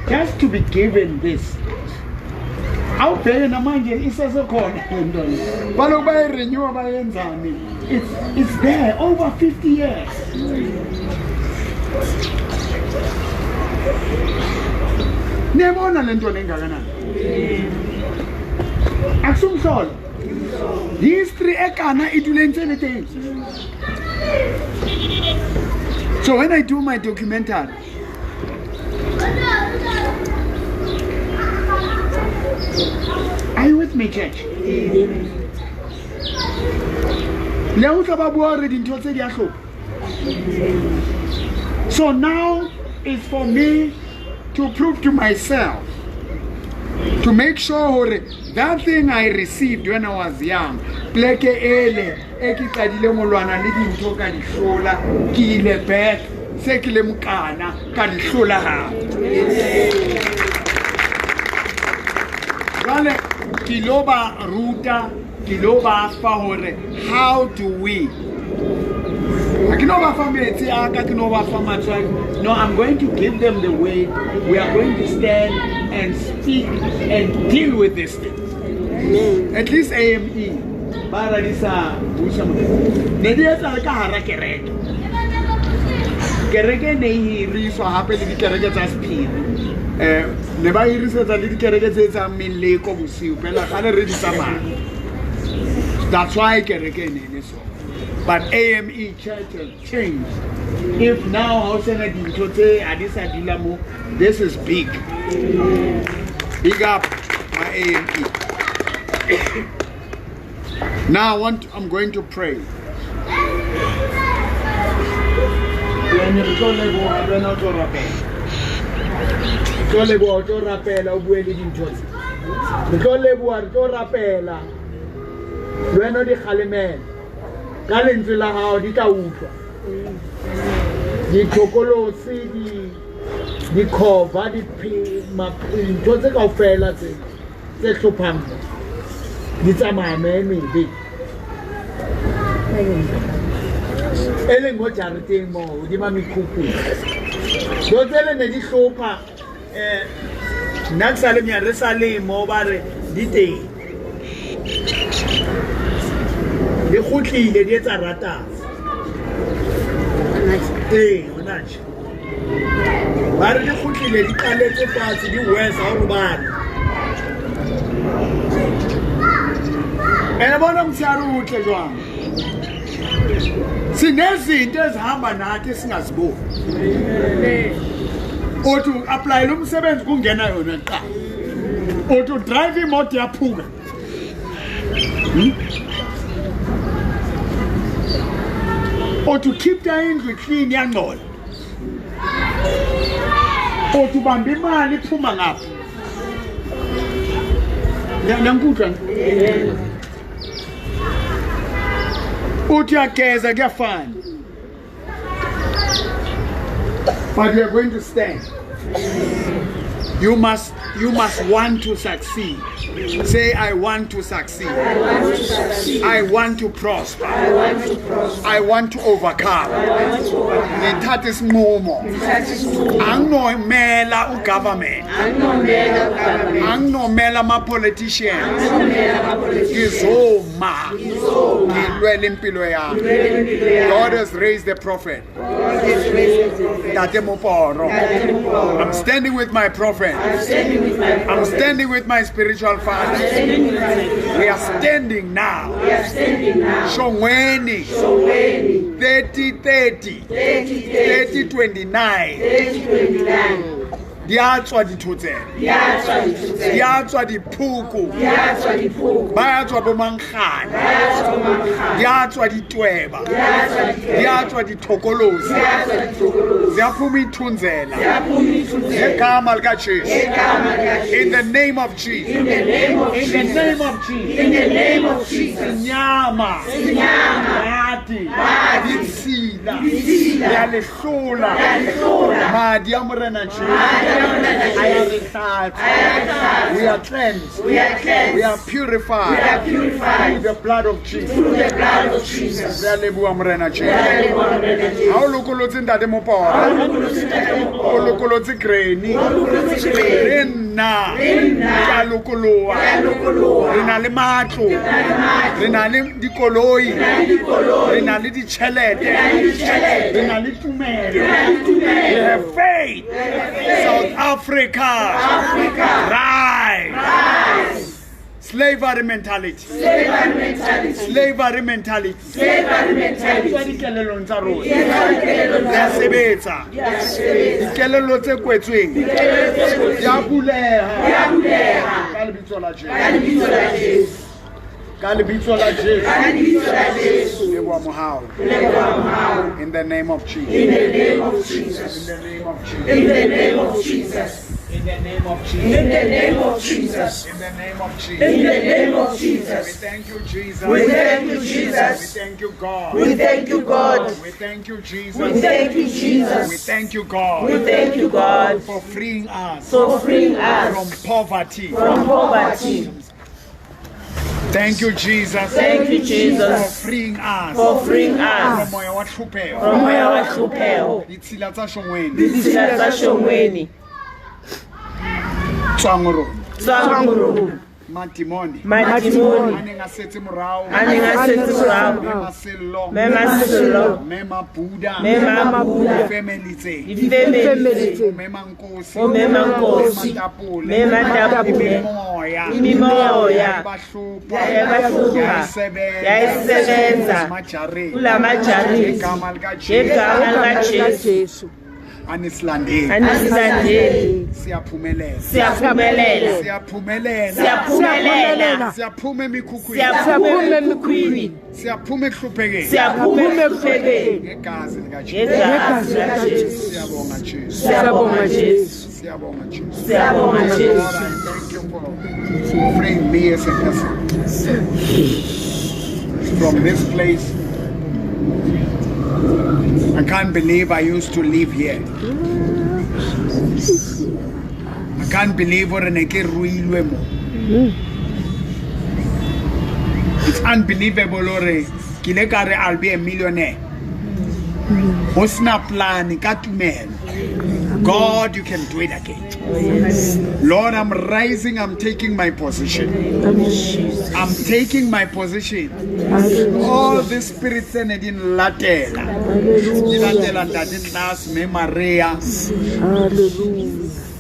Just to be given this. Out there in the mind, it's as a corner. It's there over 50 years. Never these three ekana anything. So when I do my documentary, are you with me, church? So now it's for me to prove to myself, to make sure that thing I received when I was young, back, Kiloba Ruta, Kiloba Fahore, how do we? No, I'm going to give them the way. We are going to stand and speak and deal with this thing. At least AME. Baradisa Busham. Nedias Alcahara Kerek. Kereke Nehi so happily the Keregas as P. Never research a little Keregas a min lake of Usi, Pella Ready Sama. That's why Kereke Nene so. But AME church has changed. If now this is big. Big up my AME. Now I'm going to pray. Kalenzela hao di tla utlwa di tokolosi di cover di ntho tse kaofela tse hlophang di tsamaya maybe ele ngo jareteng mo di ma mikhukhu do tsele ne di hlopha nna tsale nya re sale mo ba re di teng le khotlile di etsa rata onach ba re di khotlile di qaletse fatshe di wesa ho rubana ena bona mtsharo uhle jwang sinezinto ezihamba nathi singaziboni othi apply lo msebenzi kungena yona qa othi drive imoto yaphuka or to keep the indlu clean yangcola or to bamba imali iphuma ngapha yankutshwa uthi ageza kuyafana but we are going to stand. You must want to succeed. Say, I want to succeed. I want to prosper. I want to overcome. That is momo. Angno mela u government. Angno mela ma politicians. Gizoma. God has raised the prophet. I'm standing with my prophet. I'm standing with my spiritual father. We are standing now. Shongweni 30-30, 30-29. Diatswa dithotsela, diatswa diphuku, bayatswa bomankgana, diatswa ditweba, diatswa dithokolozi, ziyaphuma ithunzela ngegama likaJesu. In the name of Jesus. In the name of Jesus. Inyama yathi ya lehlula madi a morena Jesu we are cleansed, we are purified with the blood of Jesus. Re a leboha morena Jesu ha o lokolotse ntate Mopora o lokolotse Granny re nna ka lokoloa re na le matlo re na le dikoloi re na le ditšhelete re na le tumelo we have faith. South Africa rise. Slavery mentality. Slavery mentality. Dikelelong tsa rona ya sebetsa dikelelo tse kwetsweng ya buleha ka lebitso la Jesu ka lebitso la Jesu leboha mohau in the name of Jesus. In the name of Jesus. In the name of Jesus. In the name of Jesus. In the name of Jesus. In the name of Jesus. In the name of Jesus. We thank you, Jesus. We thank you, Jesus. We thank you, God. We thank you, God. We thank you, Jesus. We thank you, Jesus. We thank you, God. We thank you, God, for freeing us. for freeing us From poverty. from poverty. Thank you, Jesus. Thank you, For Jesus, freeing us. for freeing us From moya wa tlhopeho. from moya wa tlhopeho, Ditshila tsa shongweni. ditsela tsa shongweni, Tswang ho rona. tswang ho rona, Madimoni. madimoni A neng a setse morao. a neng a setse morao, Mema sello. mema sello, Mema Buddha. mema Buddha, Family tse. difemeli, Mema Nkosi. mema Nkosi, Mema Tapole. mema Tapole, Imimoya. imimoya Bahlupha. yayibahlupha, yayisebenza Majareni. kula majareni Igama lika Jesu. ngegama likaJesu, Anisilandeli. anisilandeli, Siyaphumelela. siyaphumelela, Siyaphumelela. siyaphumelela, Siyaphuma emikhukhwini. siyaphuma emikhukhwini, Siyaphuma ekuhluphekeni. siyaphuma ekuhlebeni Ngegazi lika Jesu. ngegazi likaJesu. Siyabonga Jesu. Siyabonga Jesu, Siyabonga Jesu. siyabonga Lord, Jesu. I thank you for freeing me as a person from this place. I can't believe I used to live here. I can't believe what it's unbelievable, Lord. I'll be a millionaire. God, you can do it again. Lord, I'm rising, I'm taking my position. I'm taking my position. All the spirits in Latela. Me Maria.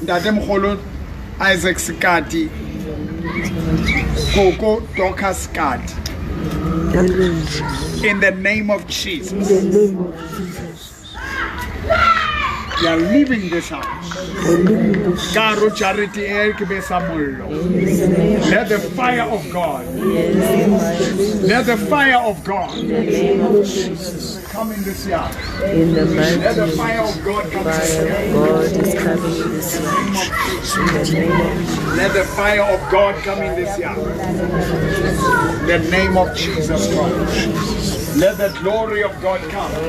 Dadem Holo Isaac Skati. Coco Doka Skati. In the name of Jesus. You are leaving this house. Caro charity Let the fire of God. Let the fire of God come in this yard. In the mighty Let the fire of God come in this yard. God is coming in this yard. In the name of Let the fire of God come in this yard. In the name of Jesus Christ. Let the glory of God come. In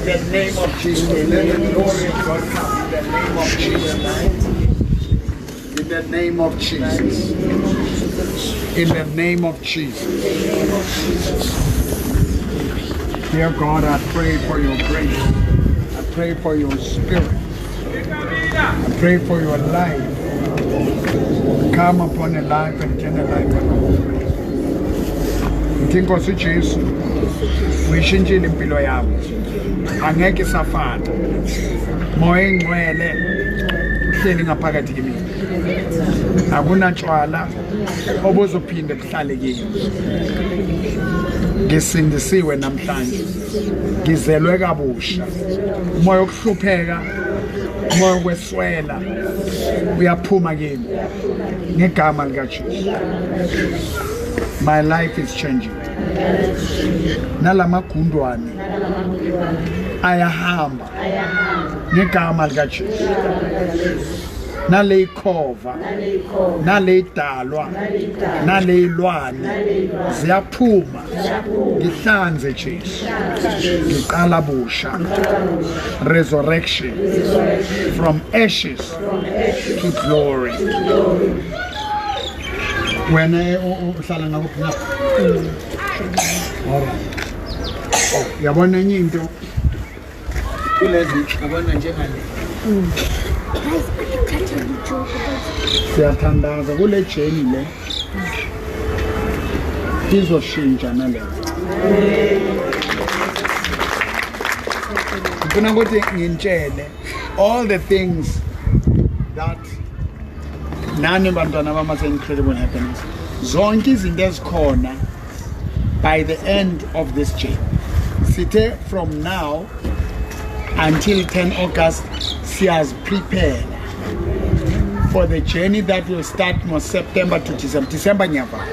the name of Jesus. Let the glory of God come. In the name of Jesus. In the name of Jesus. In the name of Jesus. Dear God, I pray for your grace. I pray for your spirit. I pray for your life. Come upon a life and turn a life around. Inkosi Jesu uyishintshile impilo yami angeke safana moya engcwele uhleli ngaphakathi kimi akunatshwala obuzophinde kuhlale kimi ngisindisiwe namhlanje ngizelwe kabusha umoya okuhlupheka umoya okweswela uyaphuma kimi ngegama lika Jesu. My life is changing. Nalama kundwani ayahamba ngegama lika Jesu. nale khova nale dalwa nale ilwane ziyaphuma ngihlanze Jesu ngiqala busha resurrection from ashes to glory when uhlala ngakuphi na yabona enye into kulezi yabona njengale siyathandaza kule jeni le izoshintsha naleyo ngifuna ukuthi ngintshele all the things that nani bantwana bama-incredible happiness zonke izinto ezikhona by the end of this journey sithe from now until 10 August siyaz prepare for the journey that will start from September to December nyavala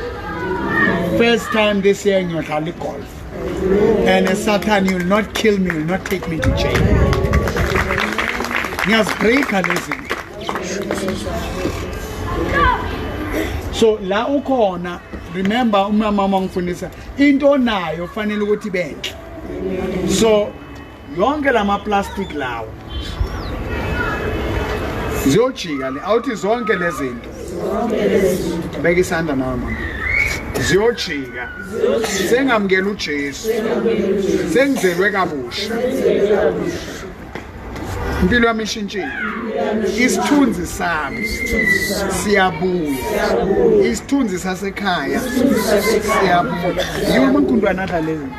first time this year ngiyohlala golf and Satan, you will not kill me, you will not take me to jail. Ngiyazibreaka lezi. So la ukhona remember umama ngifundisa into nayo fanele ukuthi benhle. So yonke lama plastic lawo ziyojika le awuthi zonke lezi zinto. Beka isandla nawe mama. Ziyojika sengamkela uJesu sengizelwe kabusha impilo yami ishintshile isithunzi sami siyabuya isithunzi sasekhaya siyabuya yiwo unkundwana adlaleni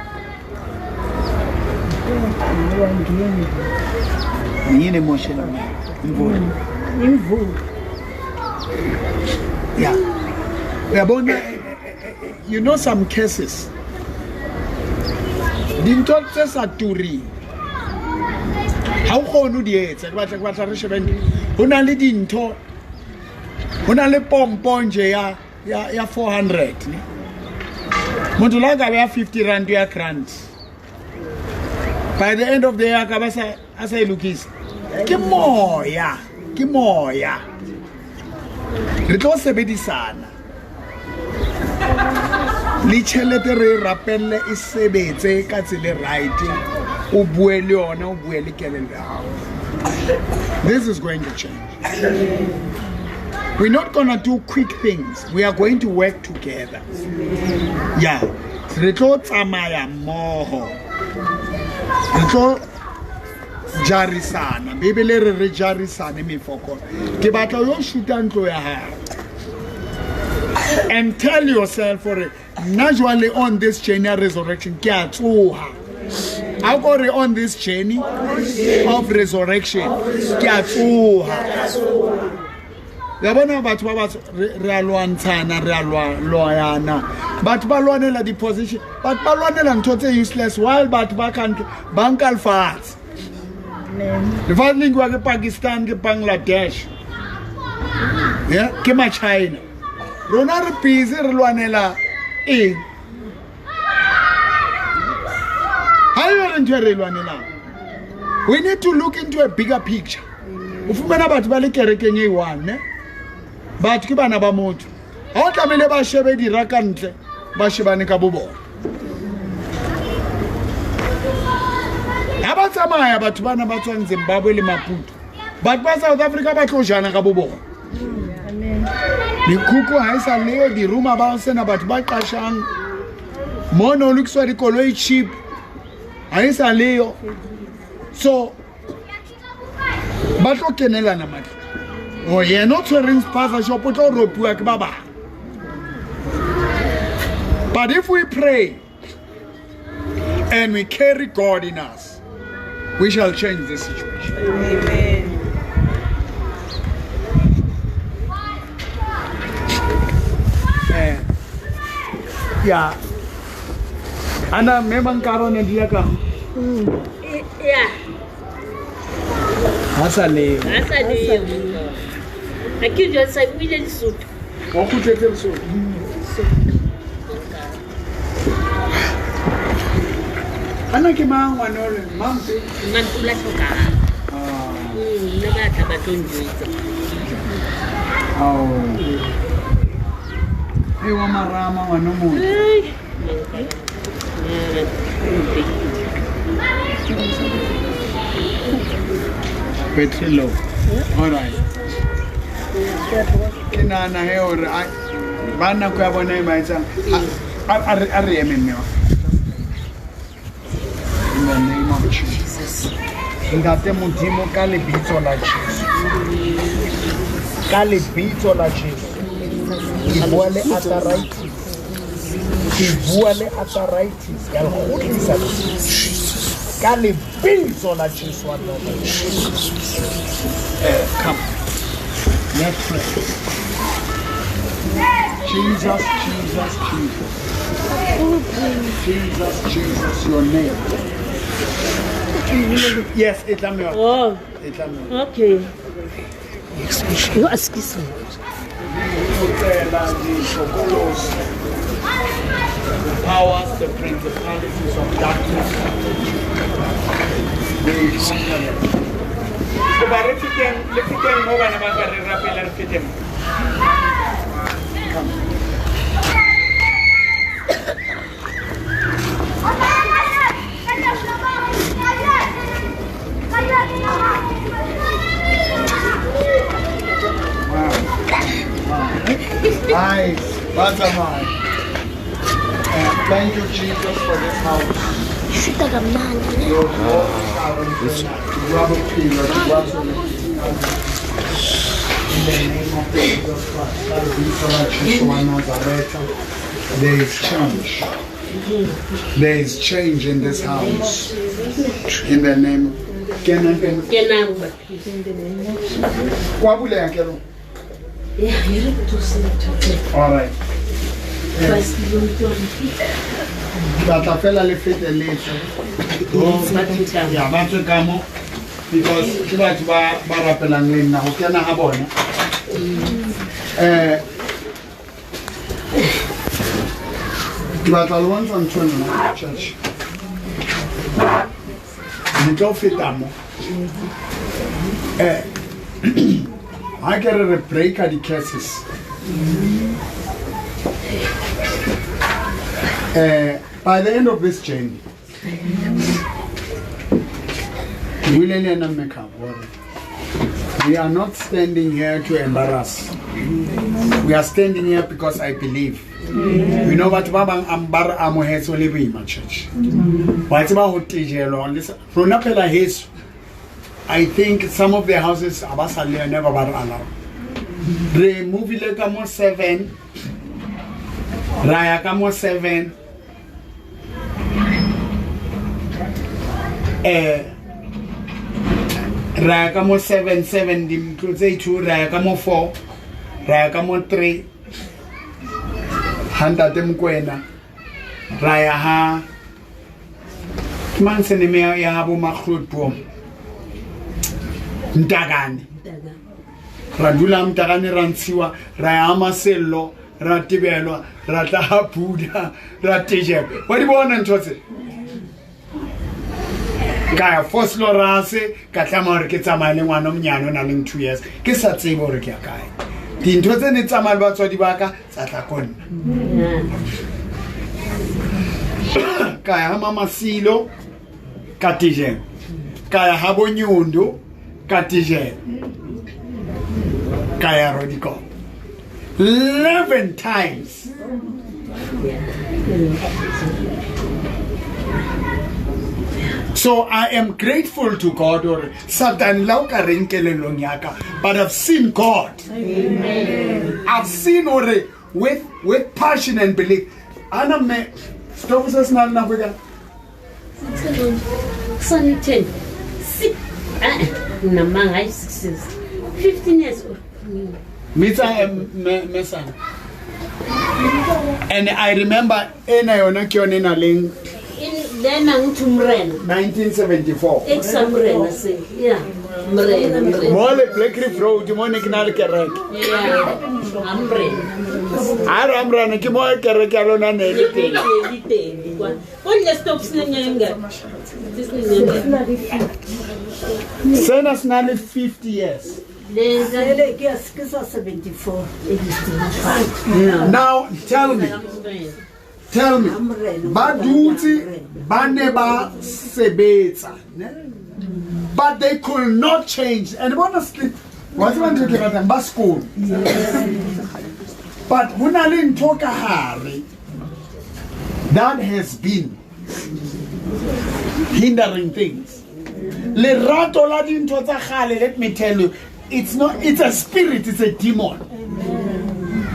yini emotional imvulo yeah uyabona. You know some cases. Dinto tse sa turi. Ha o khonu di etsa ke batla re shebeng. Hona le dinto. Hona le pompong je ya 400 ne. Motho la ka ba 50 rand ya grant. By the end of the year ka ba sa ilukisa. Ke moya. Re tlo sebedisana. Lichelete re rapelle isebetse ka tsele right o bue le yona o bue le kelelo ya. This is going to change. We're not going to do quick things. We are going to work together. Yeah. Re tlo tsamaya mmoho. Re tlo jarisana. Bibele re jarisane mefoko. Ke batla yo shuta ntlo ya hao. And tell yourself for it. Naturally on this journey of resurrection, I got on this journey of resurrection. Yabona batho ba re alwantana re alwana batho ba lwanela di position batho ba lwanela ntho tse useless while batho ba kantle bankal fats the funding wa ke Pakistan ke Bangladesh yeah ke ma China rona re busy re lwanela eng hayo ntwe re lwanela we need to look into a bigger picture ufumana batho ba le kerekeng e one ne batho ke bana ba motho ha o tlamele ba shebe dira ka ntle ba shebane ka bobona ha ba tsamaya batho bana ba tswang Zimbabwe le Maputo batho ba South Africa ba tlo jana ka bobona amen dikuku ha isa leo di ruma ba sena batho ba qashang mono luxury dikoloi cheap ha isa leo so ba tlo kenelana matla oh yeah not wearing spaza shop o tlo ropiwa ke ba ba. But if we pray and we carry God in us, we shall change this situation. Amen. Yeah. Ana memang karone dia ka. Yeah. Asale. Aqui já sai muito de sul. O que te tem sul? Ana que mang wanole mampi. Mantula toka. Nabata batonjwetsa. Oh. Hey, wa marama wa no mo. Petrolo. All right. Kinana he ore bana kwa bona e maitsa are ememme wa. In the name of Jesus. Ngate modimo ka lebitso la Jesu. Ka lebitso la Jesu. Ke bua le arthritis. Ke bua le arthritis. Ya go tlisa ka lebitso la Jesu wa Lord. Come. Let's pray. Jesus, Jesus, Jesus. Jesus, Jesus, your name. Yes, it's a miracle. Oh, it's a miracle. okay. You ask me. The powers, the principalities of darkness. Nice. What's a man? Thank you, Jesus, for this house. Your in the name of Jesus Christ, there is change. There is change in this house. In the name of all right. Batafela le fete leso. Ya batho ka mo because ke batho ba rapelang le nna go kena ha bona. Ke batla le wantsa ntshwana church. Ni tlo feta mo. I get a break at the cases. By the end of this journey, we are not standing here to embarrass. We are standing here because I believe. You know what Baba Ambar Amoheso live in my church. What's about his? I think some of the houses Abasali never were allowed. The movie Lekamo 7, Rayakamo 7, Rayakamo 7, 7, say 2, Rayakamo 4, Rayakamo 3, Handa Demquena, Rayaha, Mansenimea Yahabu Makrut Pom. Mtagani Radula mtagani ransiwa Rayama sello Ratibelwa Ratahapuda Ratijeb. What do you want to say? Kaya Foslo Rase Katamar Kitsamali 1 of Nyano Naling 2 years. Kisatsi Borikia Kai. Tintozen it's a malbatso di baka Satakon Kaya Mama Silo Katije Kaya Habonyundo Katije Kaya Rodiko 11 times. So I am grateful to God or Satan lauka renkele lonyaka, but I've seen God. Amen. I've seen already with passion and belief. Ana me stop us na na buga. 10. Namang I 15 years old. Mita mesan. And I remember ena yona kyone na ling lena ngithi umrena 1974 ex-umrena se yeah mrena mole Black Reef Road mone ke na le kereke yeah umrena ara amrana ke mo kereke ya lona ne le teng konle stop sinenyenga sena sna le 50 years Ele que as que só 74. now tell me badutsi bane ba sebetsa but they could not change and honestly what want to get them bus school but hona le ntho ka hare that has been hindering things le rato la dintho tsa khale let me tell you it's a spirit, it's a demon.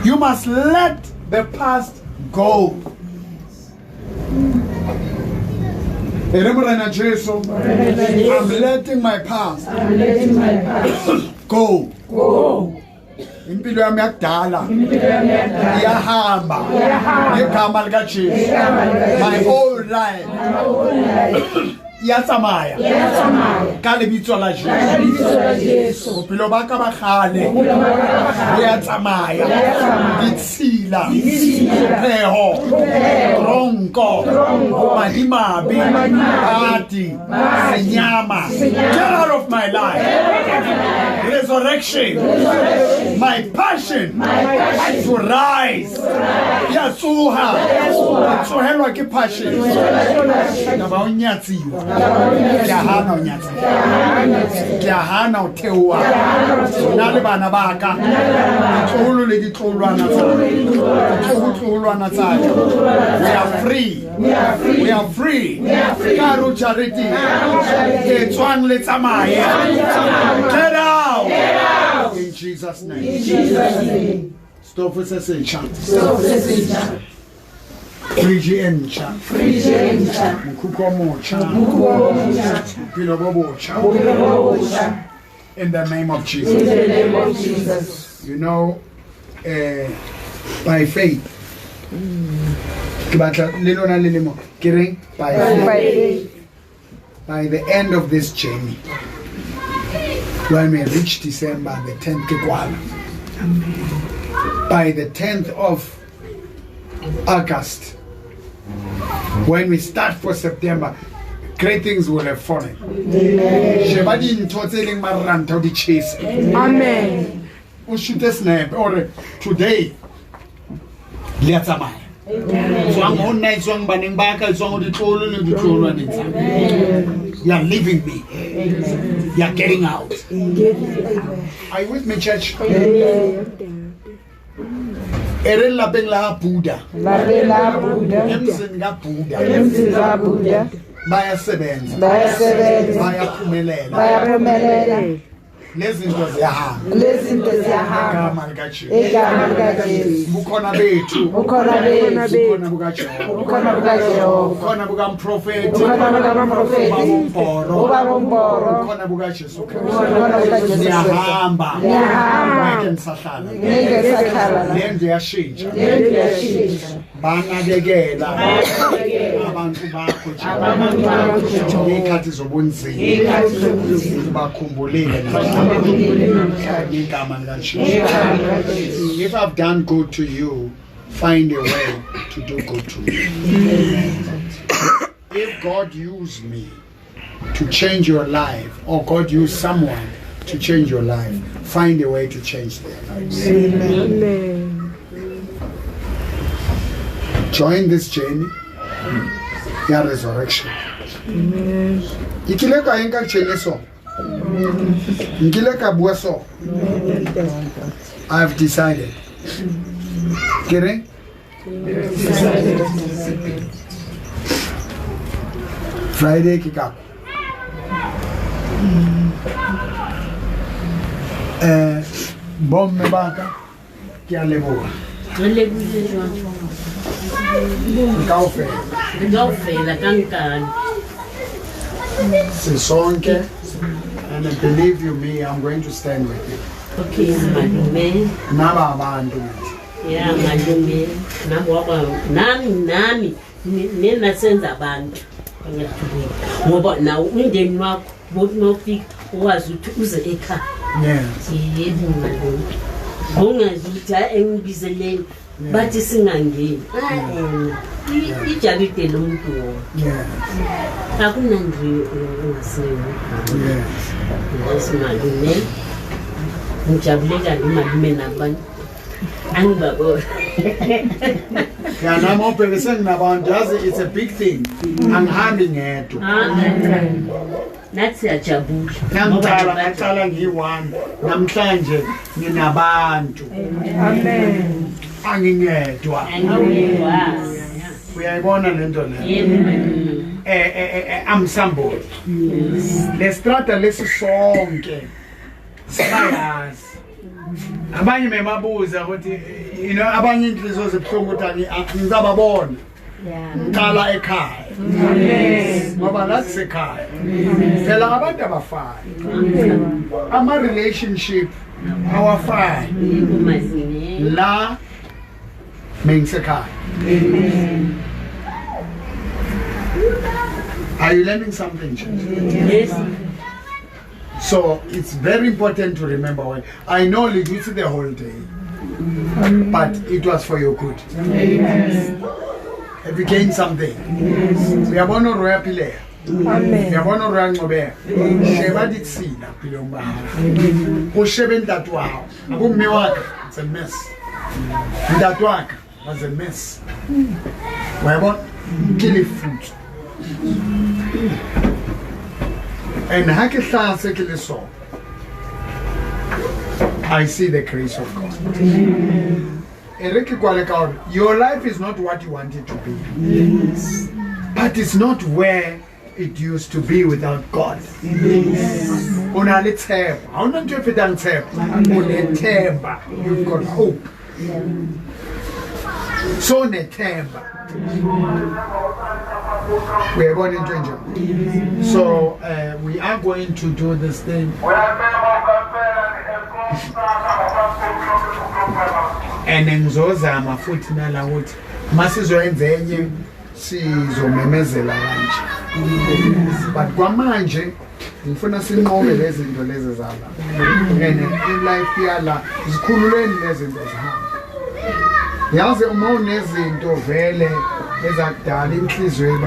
You must let the past go. I'm letting my past go. Impilo yami yakudala iyahamba ngegama lika Jesu. My whole life yatsamaya ka lebitso la Jesu. Bophelo ba ka ba khale yatsamaya ditshila peho ronko madimabe party senyama get out of my life. Resurrection, my passion to rise. Yatsuha tsohelwa ke passion na ba onyatsiwa ya hana onyatsiwa ya hana othewa na le bana ba ka tsolo le ditlolwana tsa we are free ka ro charity ke tswang le tsamaya get out in Jesus name. Stop for a chant. Frigi encha. Mukukomocha. Pilobobocha. In the name of Jesus. You know, by faith. By the end of this journey, when we reach December the 10th, by the 10th of August, when we start for September, great things will have fallen. Amen. Or today, let's you are leaving me. You are getting out. Are you with me, church? Erela bela Buddha. Emzinga Buddha. Baya sebenza. Baya phumelela. Lezinto ziyahamba. Igama lika Jesu. Bukhona bethu. Bukhona bukaJehova. Bukhona bukamprofeti. Bukhona bukaJesu Kristu. Siyahamba. Ngeke nisahlala. Lento yashintsha. Banakekela abantu bakho nje. Ikhathi zobunzima. Bakhumbulile if I've done good to you, find a way to do good to me. If God used me to change your life, or God used someone to change your life, find a way to change their lives. Amen. Join this journey, your resurrection. Amen. I've decided. Kidding? Friday kick up. Bom me baka kia leboa. Gaufe la kankan. Sisonke. And believe you me, I'm going to stand with you. Okay, malume. Naba abantu. Yeah, malume. Nami nina senza abantu. angathubeki ngoba nawo umndeni wakho nofika ukwazi ukuthi uze ekhaya yebo malume ngongazi ukuthi engibizeleni bathi singangeni ijabide lo muntu wona akunandri ungasineni ngosimalume ngijabuleka malume nabantu angibabona nami obhekise nginabantu yazi it's a big thing angihambi ngedwa nathi siyajabula ngicala ngiyi-1 namhlanje nginabantu Amen. angingedwa uyayibona lento leyo I'm somebody lestrada lesi sonke siyayazi abanye memabuza ukuthi abanye inhliziyo zibuhlungu ukuthi ngizababona ngicala ekhaya ngoba nathi sekhaya phela abantu abafani ama-relationship awafani la mengisekhaya. Are you learning something, church? Yes. So it's very important to remember when I know you did the whole day, but it was for your good. Have you gained something? We are going to roya pile. We are going to run over. Sheba did see na pile umba. O sheben that wow. Abu miwaka. It's a mess. That work was a mess. We are going to kill food. And I see the grace of God. Your life is not what you want it to be. Yes. But it's not where it used to be without God. Yes. You've got hope. So netemba. We are going into India. So we are going to do this thing. And ngizozama futhi nala ukuthi masizoyenza enye sizomemezela kanje. But kwamanje ngifuna sinqobe lezi zinto lezi zala. And in life yala zikhululeni lezi zinto zihamba. Yazi uma unezinto vele ezakudala inhliziyo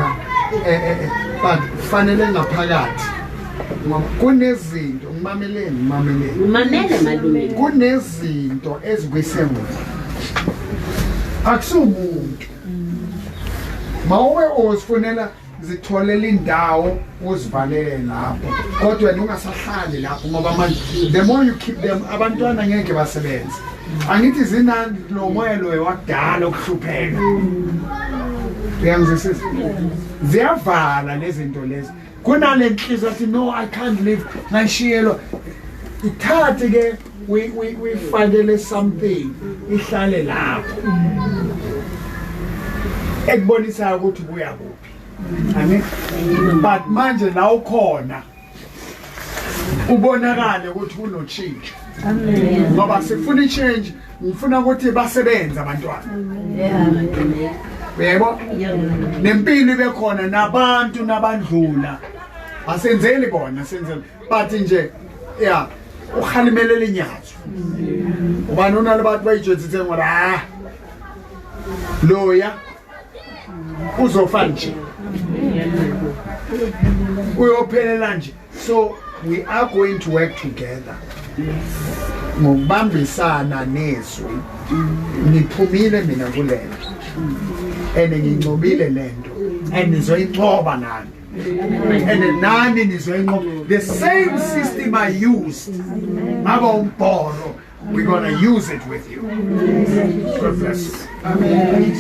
but fanele ngaphakathi kunezinto ngimameleni umamele malume kunezinto ezikwisemuva akusumuntu mawube uzifunela zitholela indawo uzivalele lapho kodwa wena ungasahlali lapho ngoba manje the more you keep them abantwana ngeke basebenze angithi zinani lo moya lo wakudala okuhlupheka uyangizwisisa ziyavala lezi zinto lezi kunale nhliziyo athi no I can't live ngashiyelwa ithathe ke we fakele something ihlale lapho ekubonisa ukuthi buya kuphi amen but manje la ukhona ubonakale ukuthi kunotshintsho amen ngoba sifuna change ngifuna ukuthi basebenze abantwana yebo nempilo ibe khona nabantu nabandlula asenzeli bona senzeli but nje yeah ukhalimelele inyazo ubani unale bantu bayijozithe ngoba loya uzofa nje uyophelela nje. So we are going to work together ngokubambisana nezwi niphumile mina kulelo and ngincobile lento and nizoyincoba nani and nani nizoyincoba the same system I used ngaba umbhoro we're going to use it with you. God bless you. Amen.